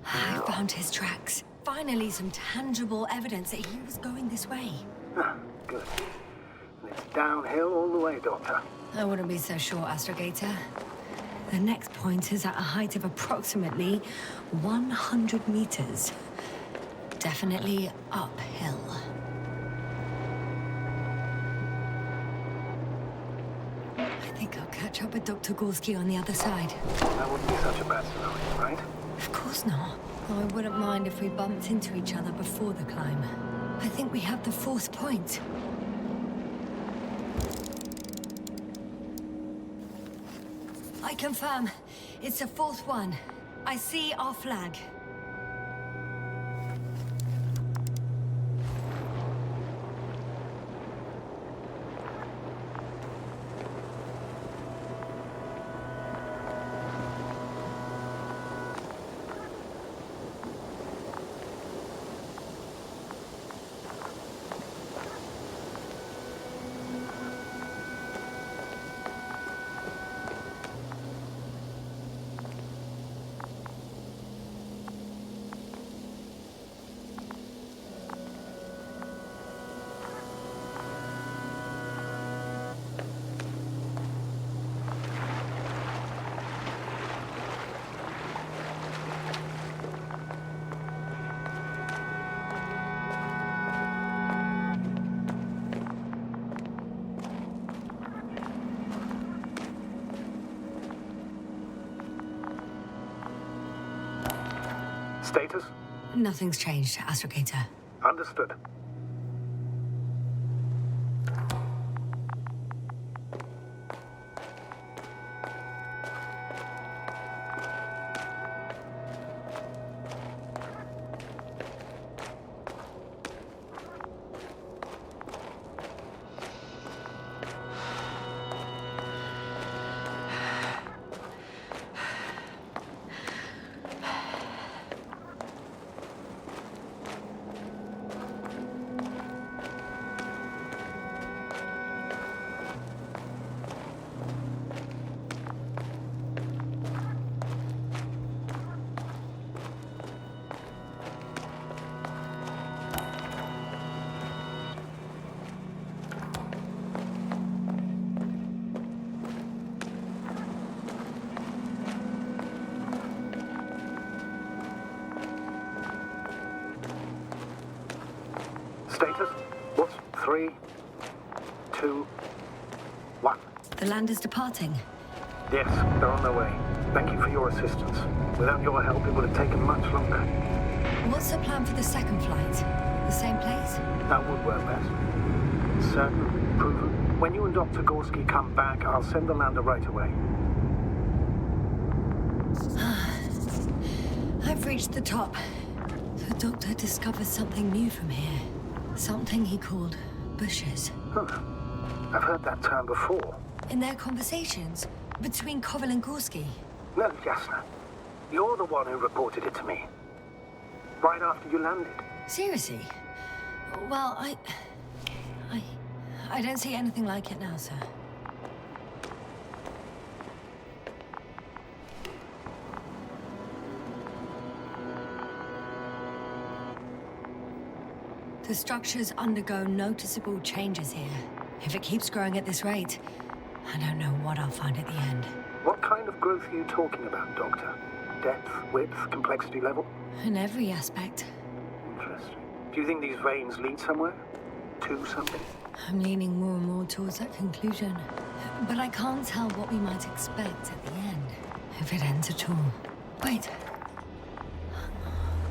I found his tracks. Finally, some tangible evidence that he was going this way. Ah, good. And it's downhill all the way, Doctor. I wouldn't be so sure, Astrogator. The next point is at a height of approximately 100 meters. Definitely uphill. I think I'll catch up with Dr. Gorski on the other side. That wouldn't be such a bad scenario, right? Of course not. Though I wouldn't mind if we bumped into each other before the climb. I think we have the fourth point. I confirm. It's the fourth one. I see our flag. Status? Nothing's changed, Astrogator. Understood. Status? What's 3, 2, 1? The land is departing. Yes, they're on their way. Thank you for your assistance. Without your help, it would have taken much longer. What's the plan for the second flight? The same place? That would work best. Certain, proven. When you and Dr. Gorski come back, I'll send the lander right away. I've reached the top. The doctor discovered something new from here. Something he called bushes. Huh. I've heard that term before. In their conversations between Koval and Gorski. No, Jasna. You're the one who reported it to me. Right after you landed. Seriously? Well, I don't see anything like it now, sir. The structures undergo noticeable changes here. If it keeps growing at this rate, I don't know what I'll find at the end. What kind of growth are you talking about, Doctor? Depth, width, complexity level? In every aspect. Interesting. Do you think these veins lead somewhere? To something? I'm leaning more and more towards that conclusion. But I can't tell what we might expect at the end, if it ends at all. Wait.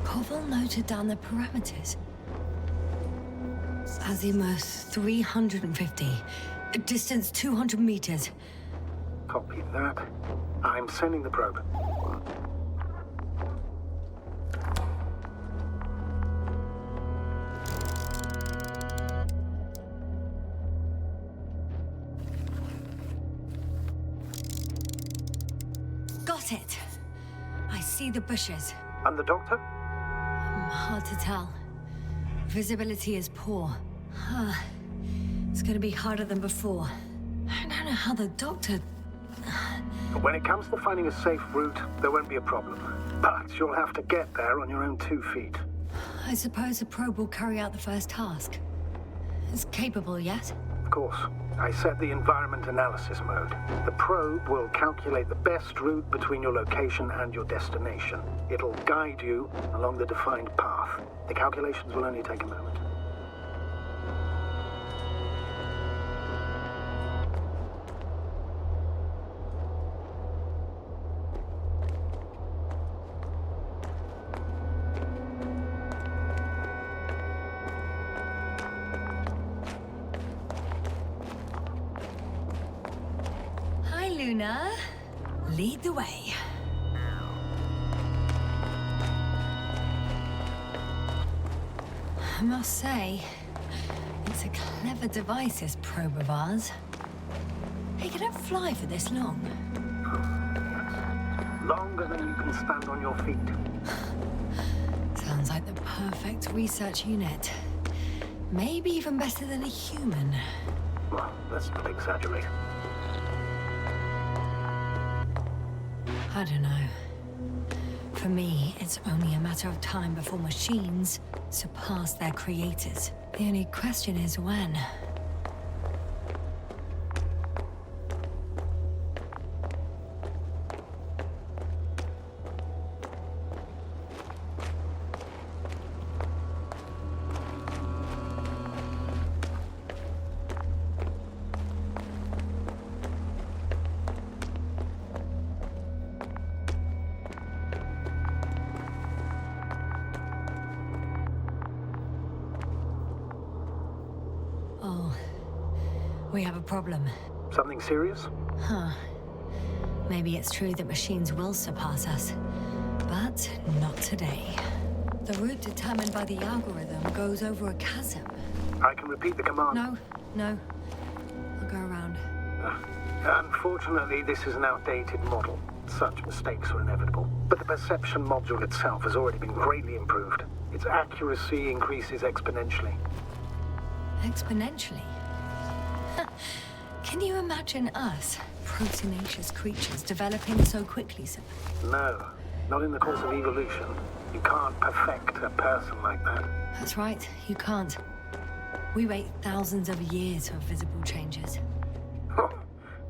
Koval noted down the parameters. Azimuth 350. Distance 200 meters. Copy that. I'm sending the probe. Got it. I see the bushes. And the doctor? Hard to tell. Visibility is poor. It's gonna be harder than before. I don't know how the doctor... When it comes to finding a safe route, there won't be a problem. But you'll have to get there on your own 2 feet. I suppose the probe will carry out the first task. It's capable yet? Of course. I set the environment analysis mode. The probe will calculate the best route between your location and your destination. It'll guide you along the defined path. The calculations will only take a moment. Luna, lead the way. I must say, it's a clever device, this probe of ours. It can fly for this long. Longer than you can stand on your feet. Sounds like the perfect research unit. Maybe even better than a human. Well, let's not exaggerate. I don't know. For me, it's only a matter of time before machines surpass their creators. The only question is when. We have a problem. Something serious? Huh. Maybe it's true that machines will surpass us, but not today. The route determined by the algorithm goes over a chasm. I can repeat the command. No. I'll go around. Unfortunately, this is an outdated model. Such mistakes are inevitable. But the perception module itself has already been greatly improved. Its accuracy increases exponentially. Exponentially? Can you imagine us, proteinaceous creatures, developing so quickly, sir? No, not in the course of evolution. You can't perfect a person like that. That's right, you can't. We wait thousands of years for visible changes. Oh,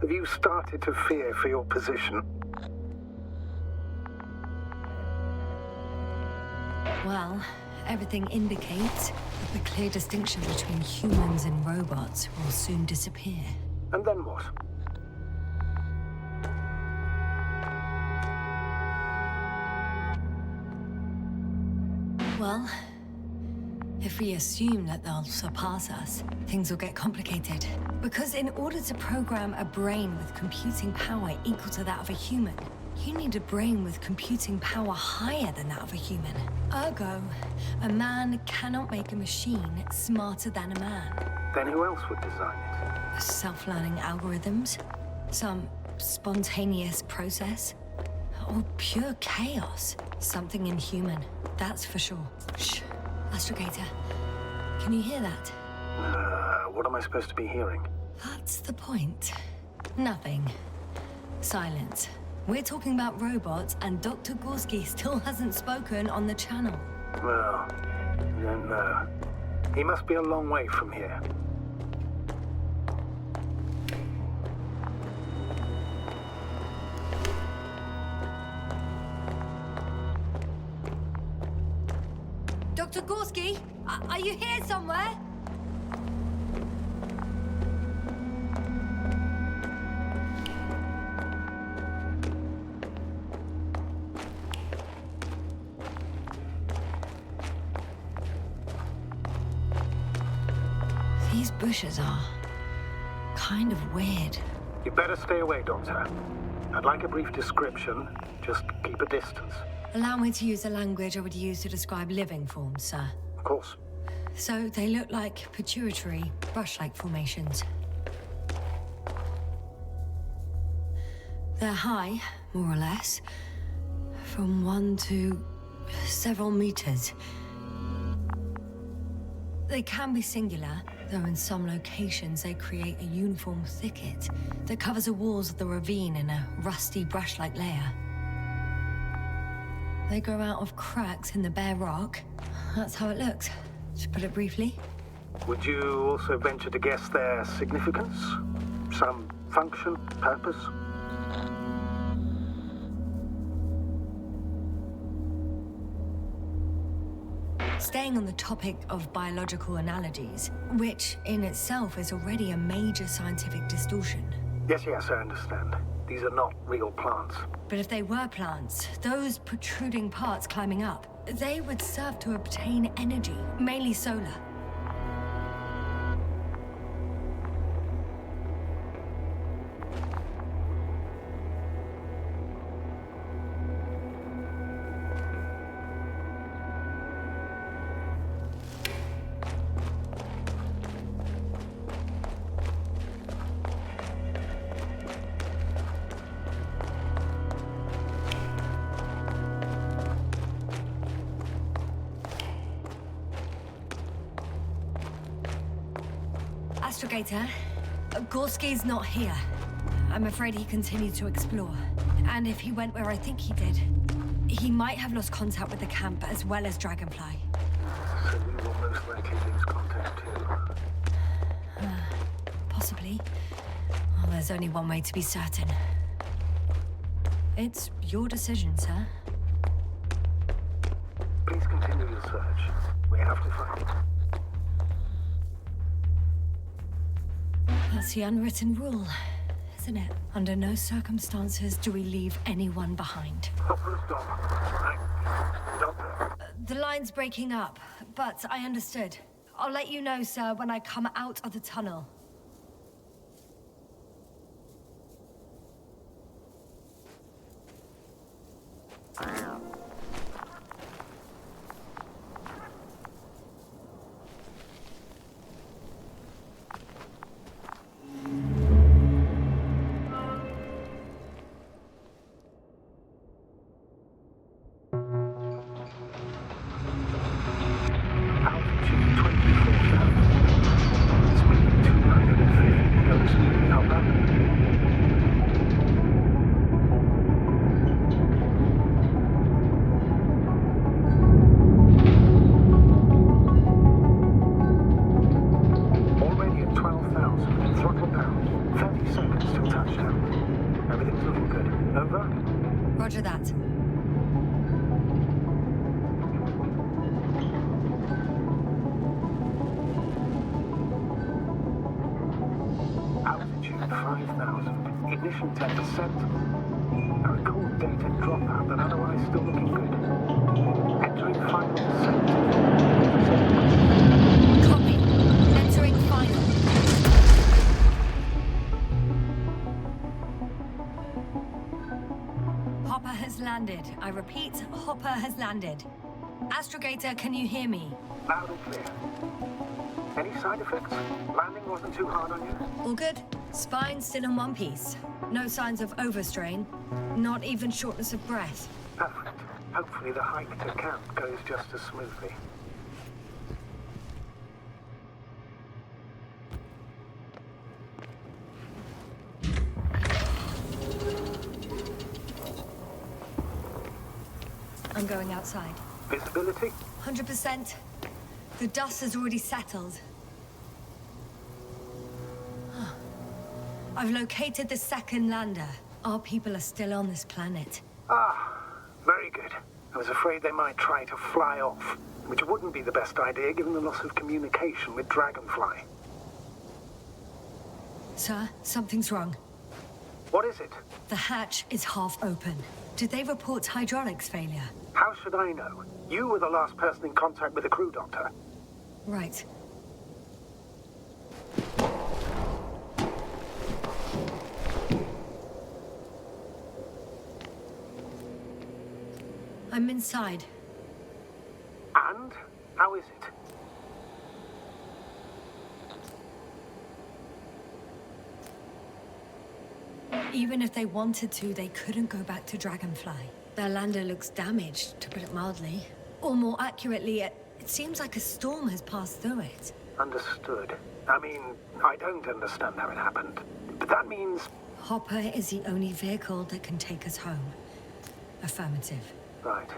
have you started to fear for your position? Well, everything indicates that the clear distinction between humans and robots will soon disappear. And then what? Well, if we assume that they'll surpass us, things will get complicated. Because in order to program a brain with computing power equal to that of a human, you need a brain with computing power higher than that of a human. Ergo, a man cannot make a machine smarter than a man. Then who else would design it? Self-learning algorithms? Some spontaneous process? Or pure chaos? Something inhuman, that's for sure. Shh. Astrogator, can you hear that? What am I supposed to be hearing? That's the point. Nothing. Silence. We're talking about robots, and Dr. Gorski still hasn't spoken on the channel. Well, I don't know. He must be a long way from here. Dr. Gorski, are you here somewhere? These bushes are kind of weird. You better stay away, Doctor. I'd like a brief description. Just keep a distance. Allow me to use the language I would use to describe living forms, sir. Of course. So they look like pituitary, brush-like formations. They're high, more or less, from 1 to several meters. They can be singular, though in some locations they create a uniform thicket that covers the walls of the ravine in a rusty brush-like layer. They grow out of cracks in the bare rock. That's how it looks, to put it briefly. Would you also venture to guess their significance? Some function, purpose? Staying on the topic of biological analogies, which in itself is already a major scientific distortion. Yes, I understand. These are not real plants. But if they were plants, those protruding parts climbing up, they would serve to obtain energy, mainly solar. Astrogator, Gorski's not here. I'm afraid he continued to explore. And if he went where I think he did, he might have lost contact with the camp as well as Dragonfly. So we will most likely lose contact too. Possibly. Well, there's only one way to be certain. It's your decision, sir. Please continue your search. We have to find it. That's the unwritten rule, isn't it? Under no circumstances do we leave anyone behind. Hopper's done. Doctor. The line's breaking up, but I understood. I'll let you know, sir, when I come out of the tunnel. Roger that. Altitude 5,000. Ignition 10%. A record data dropout, but otherwise still looking good. Entering final descent. Copy. Entering final. Hopper has landed. I repeat, Hopper has landed. Astrogator, can you hear me? Loud and clear. Any side effects? Landing wasn't too hard on you? All good. Spine still in one piece. No signs of overstrain. Not even shortness of breath. Perfect. Hopefully the hike to camp goes just as smoothly. I'm going outside. Visibility? 100%. The dust has already settled. I've located the second lander. Our people are still on this planet. Ah, very good. I was afraid they might try to fly off, which wouldn't be the best idea given the loss of communication with Dragonfly. Sir, something's wrong. What is it? The hatch is half open. Did they report hydraulics failure? How should I know? You were the last person in contact with the crew doctor. Right. I'm inside. And? How is it? Even if they wanted to, they couldn't go back to Dragonfly. Their lander looks damaged, to put it mildly. Or more accurately, It seems like a storm has passed through it. Understood. I mean, I don't understand how it happened. But that means... Hopper is the only vehicle that can take us home. Affirmative. Right.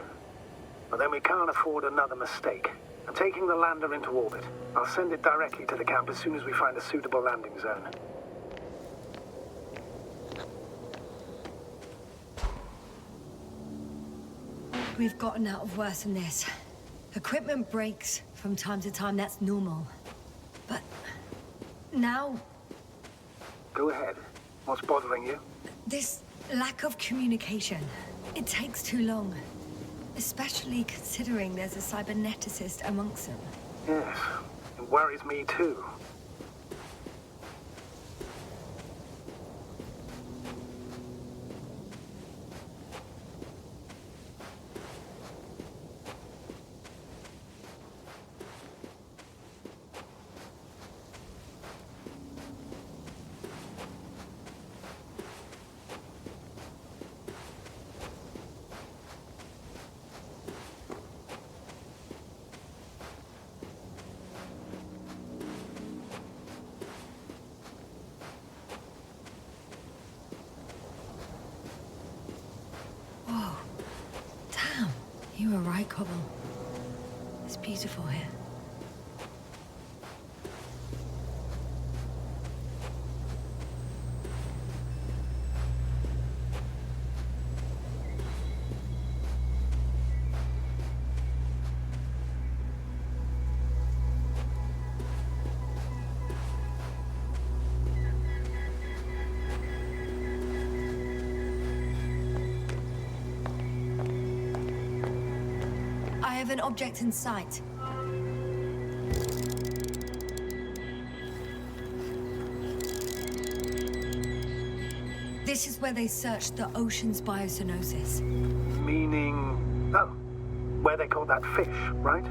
Well, then we can't afford another mistake. I'm taking the lander into orbit. I'll send it directly to the camp as soon as we find a suitable landing zone. We've gotten out of worse than this. Equipment breaks from time to time, that's normal. But now... Go ahead. What's bothering you? This lack of communication. It takes too long. Especially considering there's a cyberneticist amongst them. Yes, it worries me too. You were right, Cobble. It's beautiful here. I have an object in sight. This is where they searched the ocean's biocenosis. Meaning... oh, where they caught that fish, right?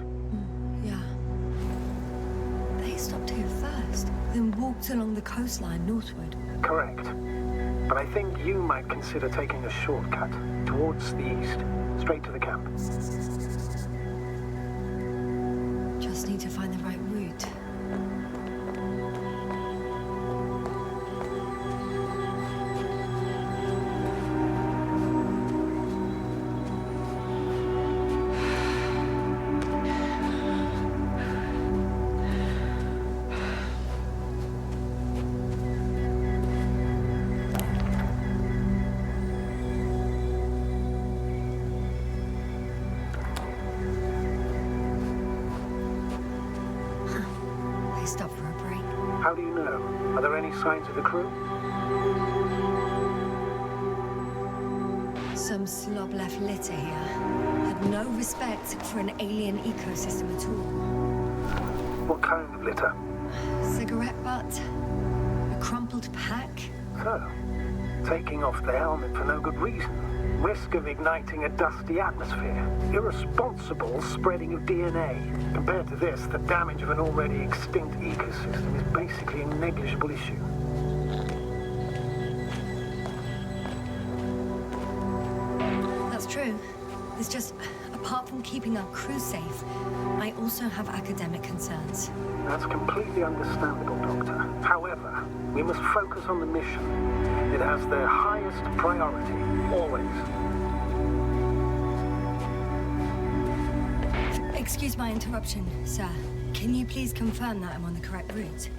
Yeah. They stopped here first, then walked along the coastline northward. Correct. But I think you might consider taking a shortcut towards the east, straight to the camp. Just need to find the right route. How do you know? Are there any signs of the crew? Some slob left litter here. Had no respect for an alien ecosystem at all. What kind of litter? Cigarette butt. A crumpled pack. So, taking off the helmet for no good reason. Risk of igniting a dusty atmosphere. Irresponsible spreading of DNA. Compared to this, the damage of an already extinct ecosystem is basically a negligible issue. That's true. It's just, apart from keeping our crew safe, I also have academic concerns. That's completely understandable, Doctor. However, we must focus on the mission. It has the highest priority, always. Excuse my interruption, sir. Can you please confirm that I'm on the correct route?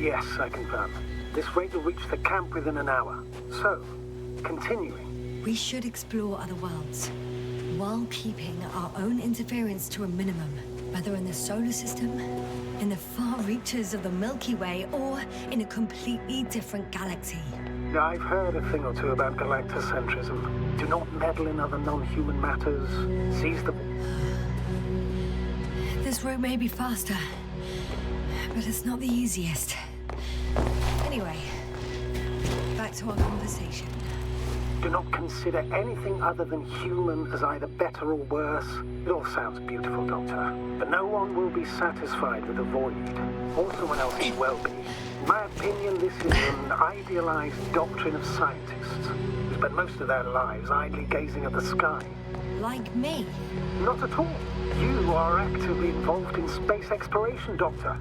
Yes, I confirm. This rate will reach the camp within an hour. So, continuing. We should explore other worlds, while keeping our own interference to a minimum. Whether in the solar system, in the far reaches of the Milky Way, or in a completely different galaxy. I've heard a thing or two about galactocentrism. Do not meddle in other non-human matters. Seize the... This route may be faster, but it's not the easiest. Anyway, back to our conversation. Do not consider anything other than human as either better or worse. It all sounds beautiful, Doctor, but no one will be satisfied with a void, or someone else's well-being. In my opinion, this is an idealized doctrine of scientists who spend most of their lives idly gazing at the sky. Like me? Not at all. You are actively involved in space exploration, Doctor.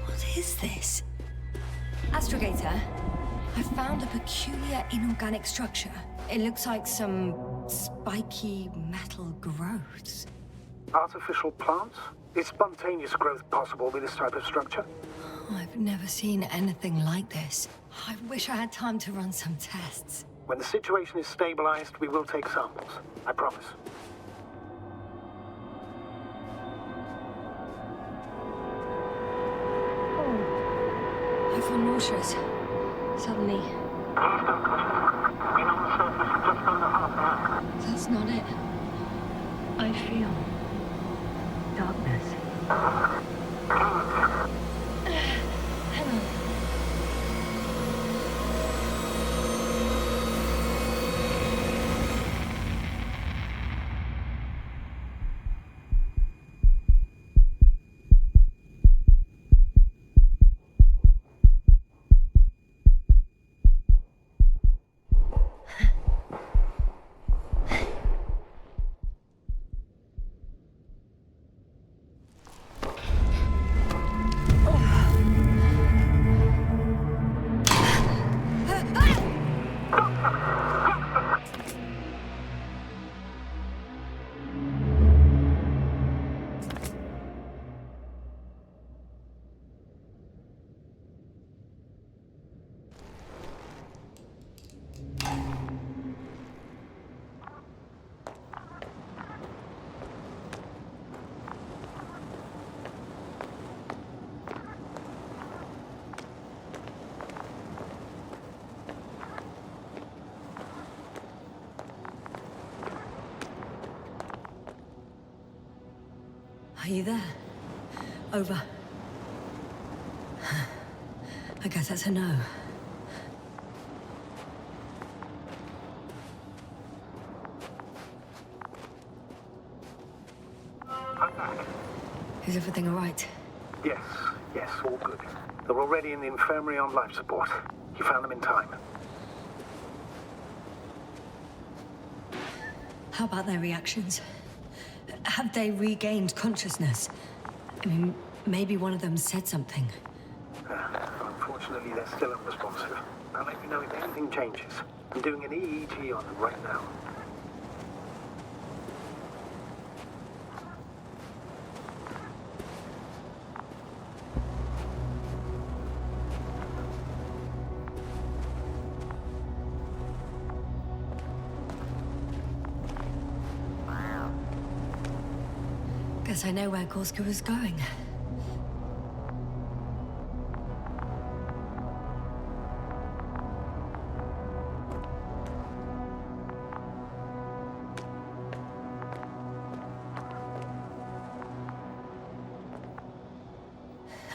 What is this? Astrogator, I found a peculiar inorganic structure. It looks like some spiky metal growths. Artificial plants? Is spontaneous growth possible with this type of structure? I've never seen anything like this. I wish I had time to run some tests. When the situation is stabilized, we will take samples. I promise. I feel nauseous. Suddenly. That's not it. I feel darkness. Hang on. Are you there? Over. I guess that's a no. I'm back. Is everything all right? Yes, all good. They're already in the infirmary on life support. You found them in time. How about their reactions? Have they regained consciousness? I mean, maybe one of them said something. Unfortunately, they're still unresponsive. I'll let you know if anything changes. I'm doing an EEG on them right now. Guess I know where Gorska was going.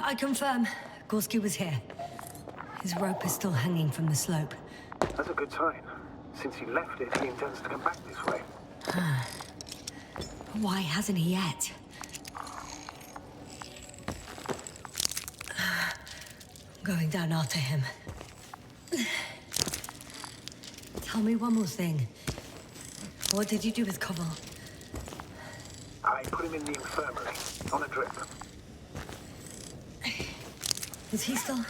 I confirm, Gorski was here. His rope is still hanging from the slope. That's a good sign. Since he left it, he intends to come back this way. Why hasn't he yet? Going down after him. Tell me one more thing. What did you do with Koval? I put him in the infirmary, on a drip. Is he still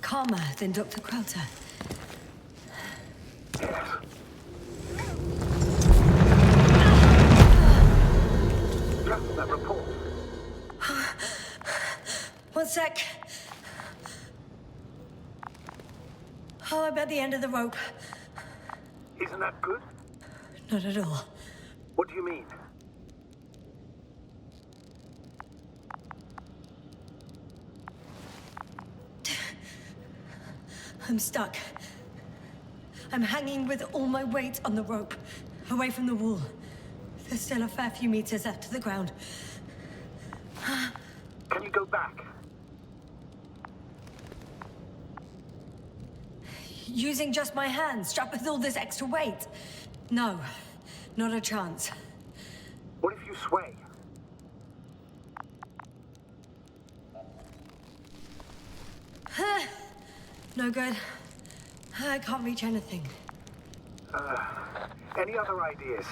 calmer than Dr. Crowther? Yes. Just that report. One sec. Oh, I'm at the end of the rope. Isn't that good? Not at all. What do you mean? I'm stuck. I'm hanging with all my weight on the rope, away from the wall. There's still a fair few meters left to the ground. Can you go back? Using just my hands, strapped with all this extra weight? No, not a chance. What if you sway? No good. I can't reach anything. Any other ideas?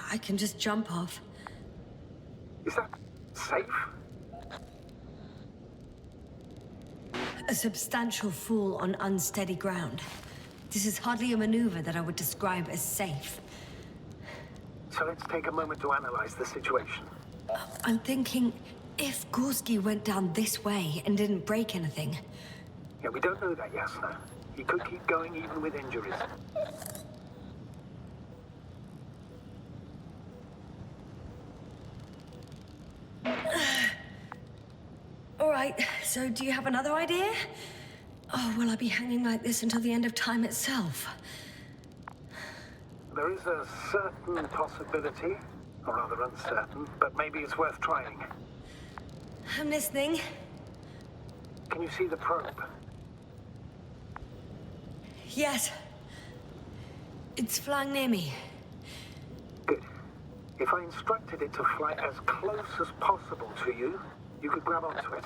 I can just jump off. Is that safe? A substantial fall on unsteady ground. This is hardly a maneuver that I would describe as safe. So let's take a moment to analyze the situation. I'm thinking, if Gorski went down this way and didn't break anything... Yeah, we don't know that, Yasna. He could keep going even with injuries. All right, so do you have another idea? Oh, will I be hanging like this until the end of time itself? There is a certain possibility, or rather uncertain, but maybe it's worth trying. I'm listening. Can you see the probe? Yes. It's flying near me. Good. If I instructed it to fly as close as possible to you, you could grab onto it.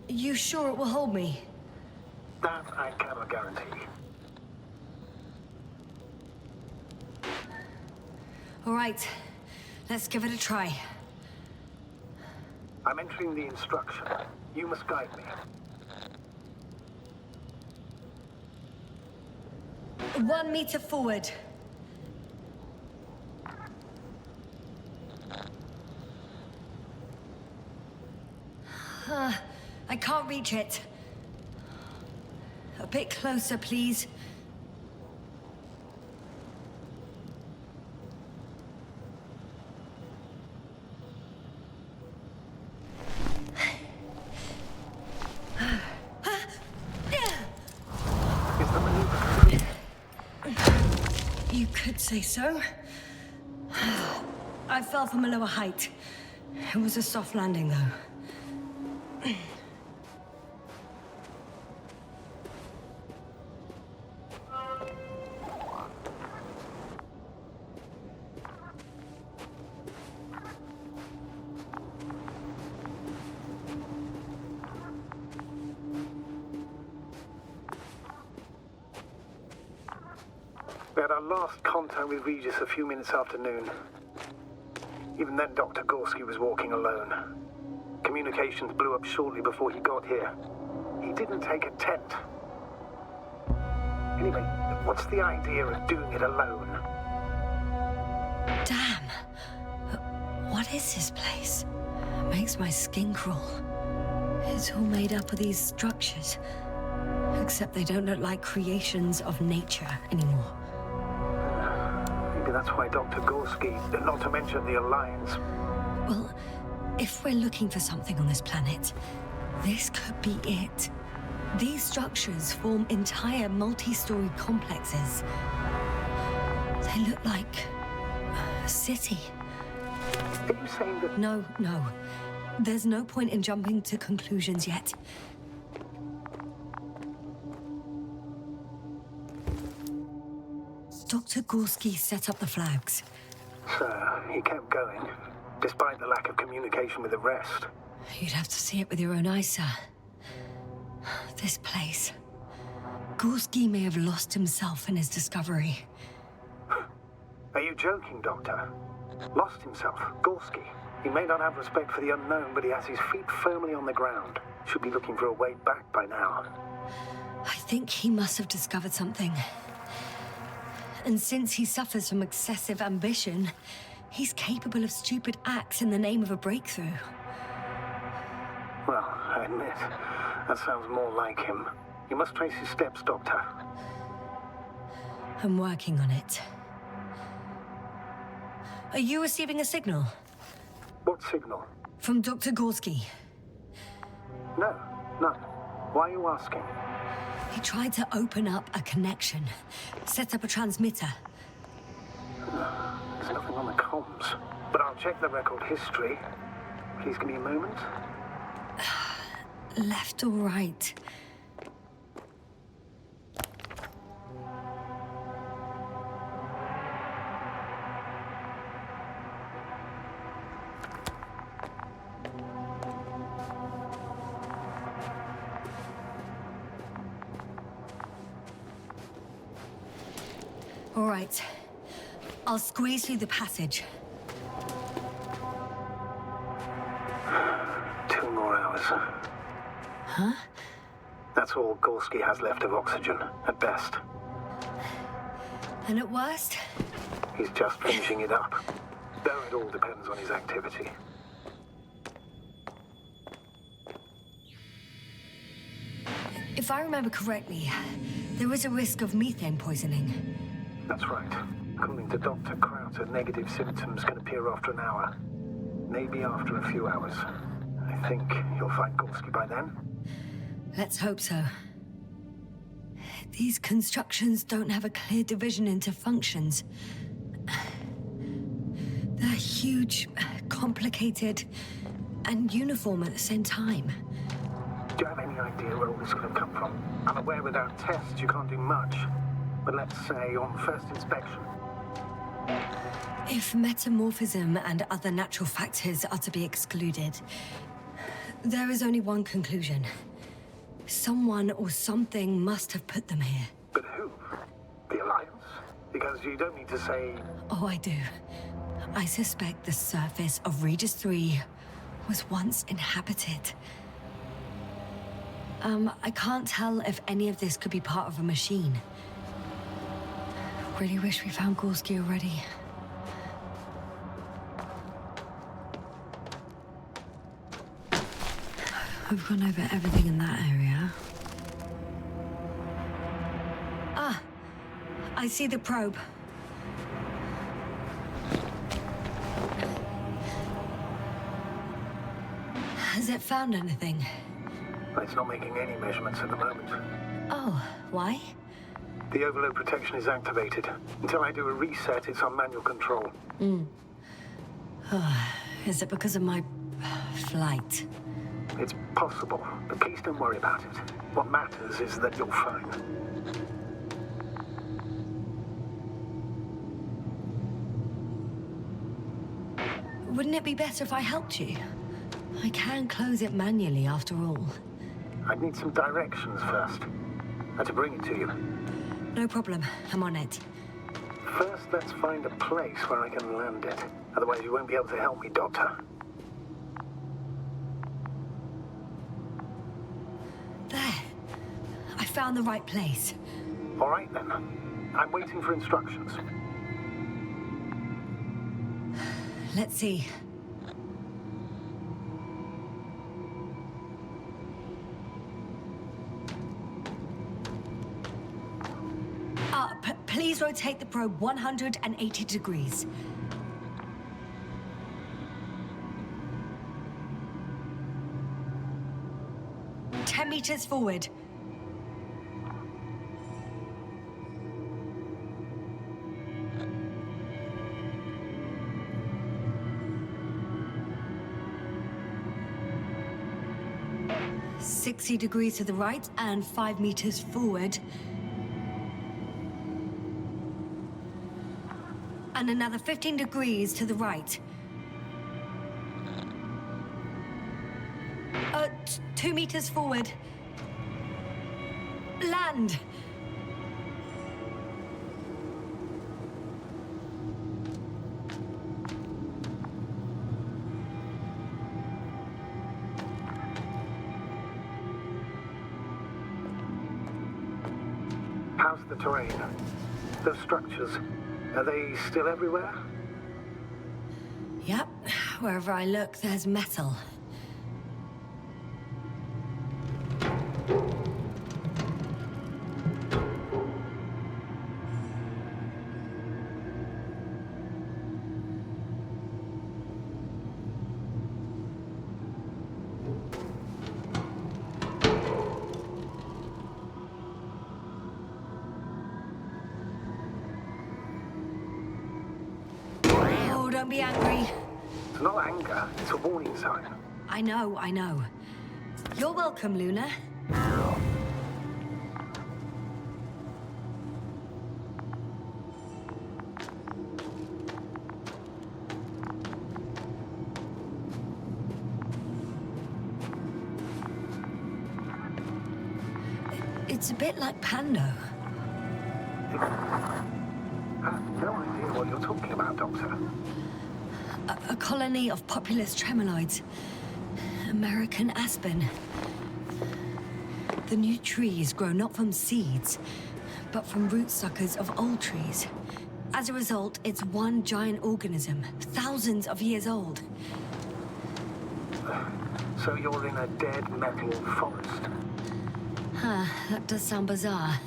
You sure it will hold me? That I cannot guarantee. All right, let's give it a try. I'm entering the instruction. You must guide me. 1 meter forward. I can't reach it. A bit closer, please. Is the maneuver complete? You could say so. I fell from a lower height. It was a soft landing, though. We had our last contact with Regis a few minutes after noon. Even then, Dr. Gorski was walking alone. Communications blew up shortly before he got here. He didn't take a tent. Anyway, what's the idea of doing it alone? Damn. What is this place? It makes my skin crawl. It's all made up of these structures. Except they don't look like creations of nature anymore. Maybe that's why Dr. Gorski, not to mention the Alliance. Well, if we're looking for something on this planet, this could be it. These structures form entire multi-story complexes. They look like a city. Are you saying that... No. There's no point in jumping to conclusions yet. Dr. Gorski set up the flags. So, he kept going, despite the lack of communication with the rest. You'd have to see it with your own eyes, sir. This place. Gorski may have lost himself in his discovery. Are you joking, Doctor? Lost himself, Gorski. He may not have respect for the unknown, but he has his feet firmly on the ground. Should be looking for a way back by now. I think he must have discovered something. And since he suffers from excessive ambition, He's capable of stupid acts in the name of a breakthrough. Well, I admit, that sounds more like him. You must trace his steps, Doctor. I'm working on it. Are you receiving a signal? What signal? From Dr. Gorski. No, none. Why are you asking? He tried to open up a connection, set up a transmitter. There's nothing on the comms, but I'll check the record history. Please give me a moment. Left or right? All right. I'll squeeze through the passage. 2 more hours. Huh? That's all Gorski has left of oxygen, at best. And at worst? He's just finishing it up. Though it all depends on his activity. If I remember correctly, there is a risk of methane poisoning. That's right. According to Dr. Crowther, negative symptoms can appear after an hour. Maybe after a few hours. I think you'll find Gorski by then. Let's hope so. These constructions don't have a clear division into functions. They're huge, complicated, and uniform at the same time. Do you have any idea where all this could have come from? I'm aware without tests you can't do much. But let's say on first inspection. If metamorphism and other natural factors are to be excluded, there is only one conclusion. Someone or something must have put them here. But who? The Alliance? Because you don't need to say... Oh, I do. I suspect the surface of Regis III was once inhabited. I can't tell if any of this could be part of a machine. Really wish we found Gorski already. We've gone over everything in that area. Ah! I see the probe. Has it found anything? It's not making any measurements at the moment. Oh, why? The overload protection is activated. Until I do a reset, it's on manual control. Is it because of my flight? It's possible, but please don't worry about it. What matters is that you're fine. Wouldn't it be better if I helped you? I can close it manually, after all. I'd need some directions first. To bring it to you. No problem. I'm on it. First, let's find a place where I can land it. Otherwise, you won't be able to help me, Doctor. There. I found the right place. All right, then. I'm waiting for instructions. Let's see. Please rotate the probe 180 degrees. "10 meters forward. "60 degrees to the right and 5 meters forward. And another 15 degrees to the right. 2 meters forward. Land! How's the terrain? Those structures, are they still everywhere? Yep, wherever I look, there's metal. Oh, don't be angry. It's not anger, it's a warning sign. I know, I know. You're welcome, Luna. It's a bit like Pando. I have no idea what you're talking about, Doctor. A colony of populous tremoloids. American aspen. The new trees grow not from seeds, but from root suckers of old trees. As a result, it's one giant organism, thousands of years old. So you're in a dead metal forest. Huh, that does sound bizarre.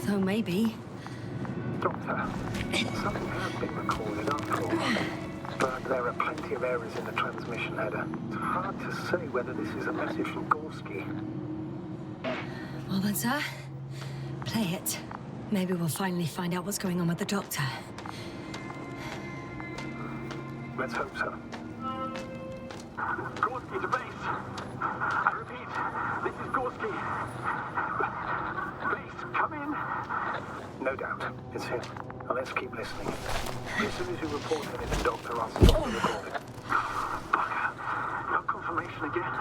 Though maybe. Doctor, something has been recorded after all. But there are plenty of errors in the transmission header. It's hard to say whether this is a message from Gorski. Well then, sir, play it. Maybe we'll finally find out what's going on with the doctor. Let's hope so. Gorski to base. I repeat, this is Gorski. Base, come in. No doubt. It's him. Now let's keep listening. As soon as you report anything, Doctor, I'll stop the recording. Bugger. No confirmation again.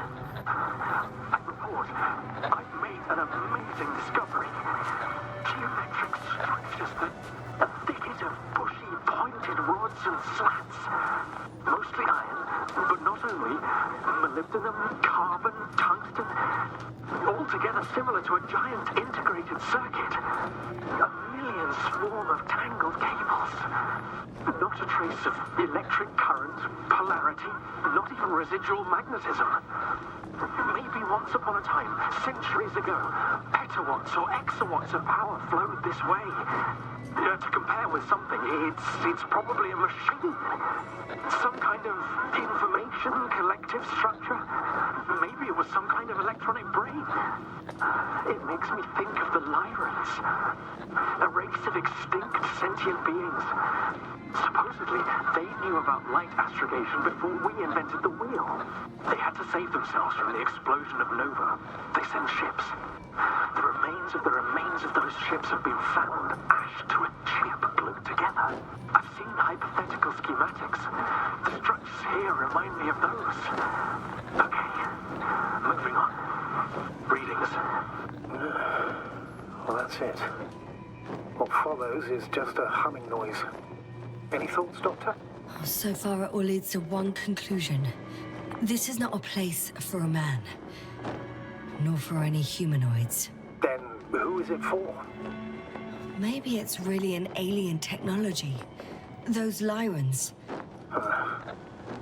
I report. I've made an amazing discovery. Geometric structures that thicket of bushy, pointed rods and slats. Mostly iron, but not only. Molybdenum, carbon, tungsten. Altogether similar to a giant integrated circuit. A million swarm of tangled cables. Not a trace of electric current, polarity, not even residual magnetism. Maybe once upon a time, centuries ago, petawatts or exawatts of power flowed this way. To compare with something, it's probably a machine. Some kind of information collective structure. Maybe it was some kind of electronic brain. It makes me think of the Lyrans. A race of extinct sentient beings. Supposedly, they knew about light astrogation before we invented the wheel. They had to save themselves from the explosion of Nova. They sent ships. The remains of those ships have been found, ashed to a chip glued together. I've seen hypothetical schematics. The structures here remind me of those. Okay, moving on. Readings. Well, that's it. What follows is just a humming noise. Any thoughts, Doctor? So far, it all leads to one conclusion. This is not a place for a man. Nor for any humanoids. Then who is it for? Maybe it's really an alien technology. Those Lyrans.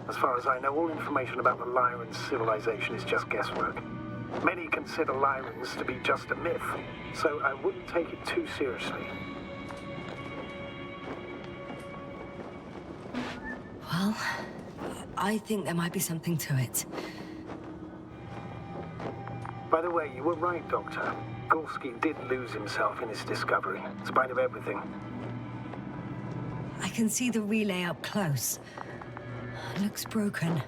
As far as I know, all information about the Lyran civilization is just guesswork. Many consider Lyrans to be just a myth, so I wouldn't take it too seriously. Well, I think there might be something to it. By the way, you were right, Doctor. Gorski did lose himself in his discovery, in spite of everything. I can see the relay up close. It looks broken.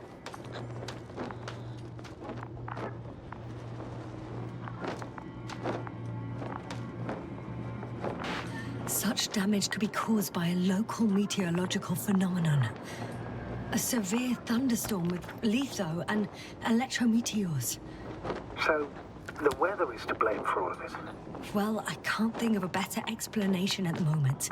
Such damage could be caused by a local meteorological phenomenon. A severe thunderstorm with litho and electrometeors. So, the weather is to blame for all of it? Well, I can't think of a better explanation at the moment.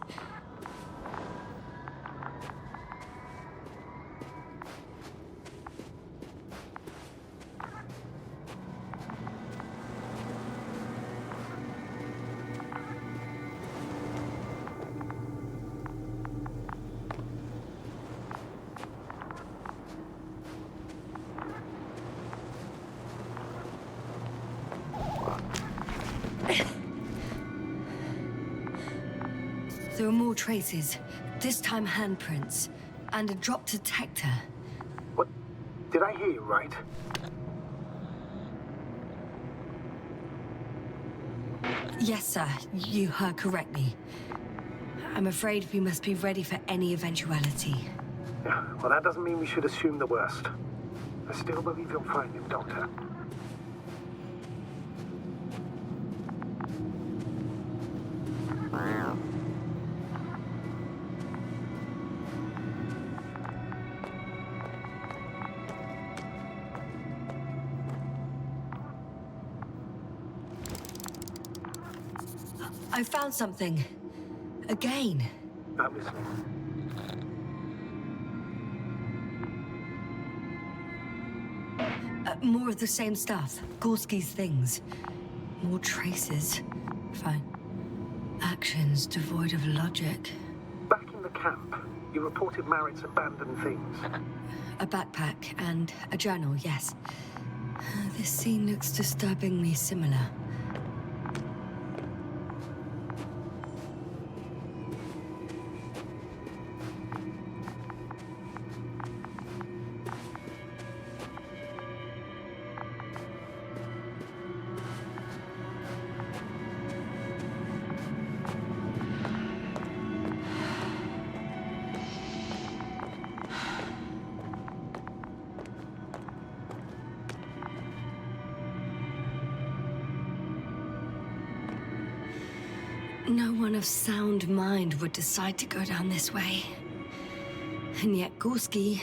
more traces. This time handprints. And a drop detector. What? Did I hear you right? Yes, sir. You heard correctly. I'm afraid we must be ready for any eventuality. Yeah, well, that doesn't mean we should assume the worst. I still believe you'll find him, Doctor. I found something. Again. I'm listening. More of the same stuff. Gorski's things. More traces. Fine. Actions devoid of logic. Back in the camp, you reported Marritt's abandoned things. A backpack and a journal, yes. This scene looks disturbingly similar. No one of sound mind would decide to go down this way. And yet Gorski...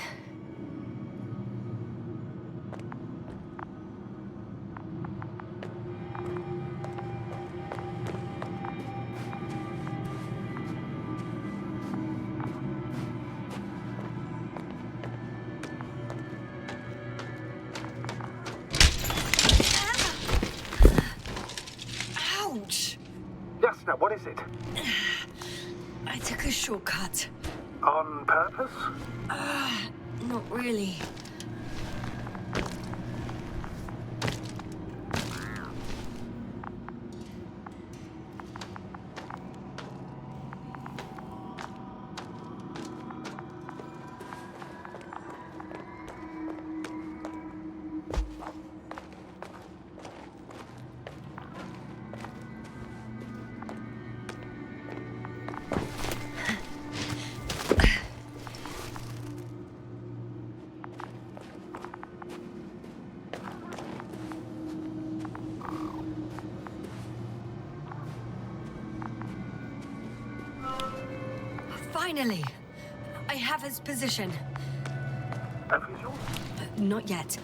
Ouch! Jasna, what is it? I took a shortcut. On purpose? Not really. Finally! I have his position. A visual? Not yet.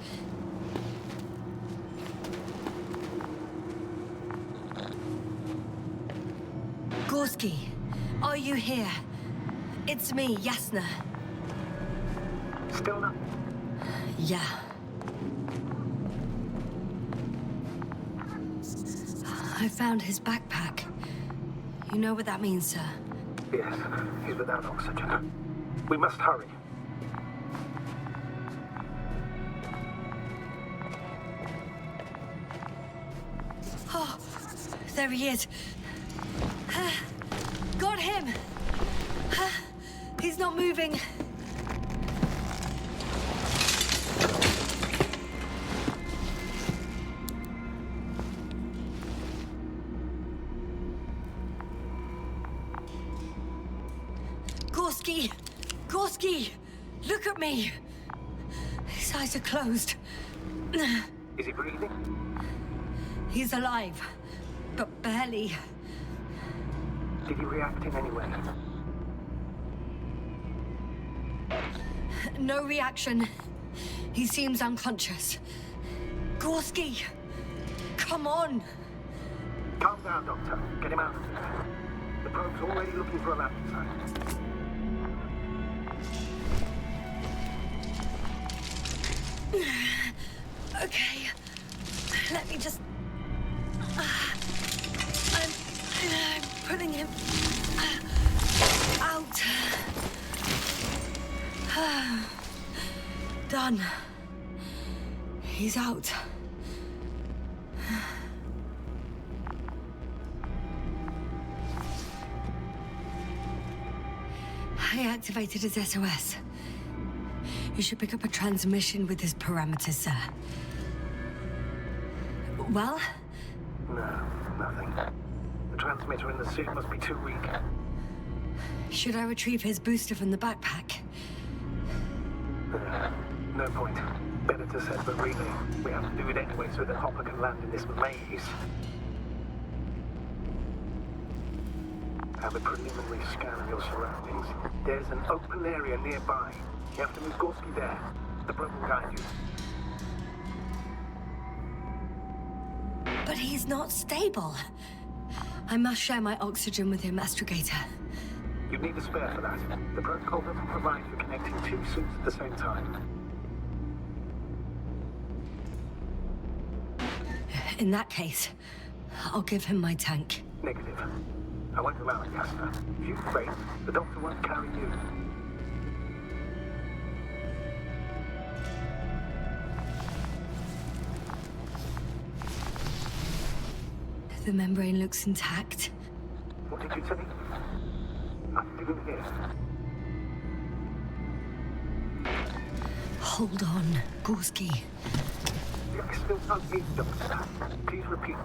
Gorski, are you here? It's me, Jasna. Still not? Yeah. I found his backpack. You know what that means, sir? Yes, he's without oxygen. We must hurry. Oh, there he is. Got him. He's not moving. Gorski! Gorski! Look at me! His eyes are closed. Is he breathing? He's alive, but barely. Did he react in any way? No reaction. He seems unconscious. Gorski! Come on! Calm down, Doctor. Get him out of here. The probe's already looking for a landing site. Okay. Let me just... I'm pulling him out. Done. He's out. I activated his SOS. You should pick up a transmission with his parameters, sir. Well? No, nothing. The transmitter in the suit must be too weak. Should I retrieve his booster from the backpack? No point. Better to set the relay. We have to do it anyway so that Hopper can land in this maze. Have a preliminary scan of your surroundings. There's an open area nearby. You have to move Gorski there. The probe will guide you. But he's not stable. I must share my oxygen with him, Astrogator. You'd need a spare for that. The protocol doesn't provide for connecting two suits at the same time. In that case, I'll give him my tank. Negative. I won't allow it, Yasna. If you fail, the doctor won't carry you. The membrane looks intact. What did you say? I didn't hear. Hold on, Gorski. I still can't hear you, Doctor. Please repeat.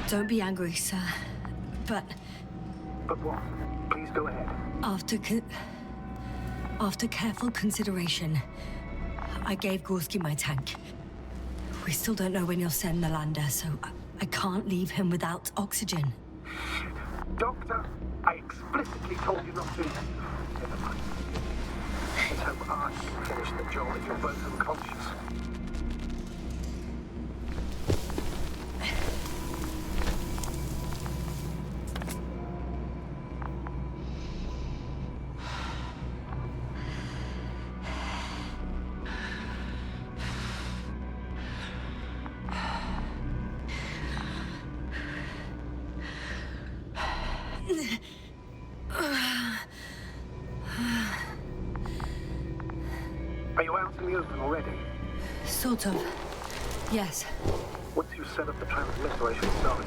Don't be angry, sir. But But what? Please go ahead. after careful consideration, I gave Gorski my tank. We still don't know when you'll send the lander, so I can't leave him without oxygen. Doctor, I explicitly told you not to. Never mind. Let's hope I can finish the job if you're both unconscious. Are you out in the open already? Sort of. Yes. Once you set up the transmitter, I should start.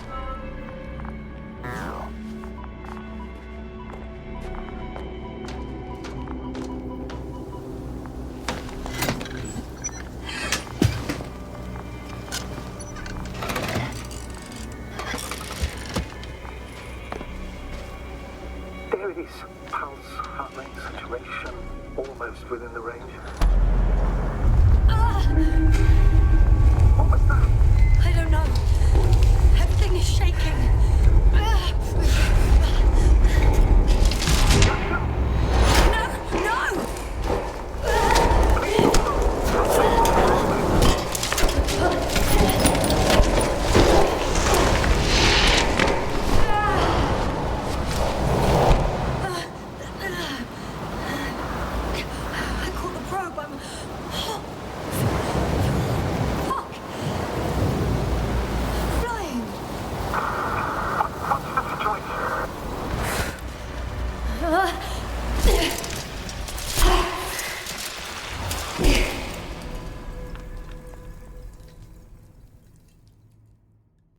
There it is. Pulse, heart rate, saturation, almost within the range. What was that? I don't know. Everything is shaking.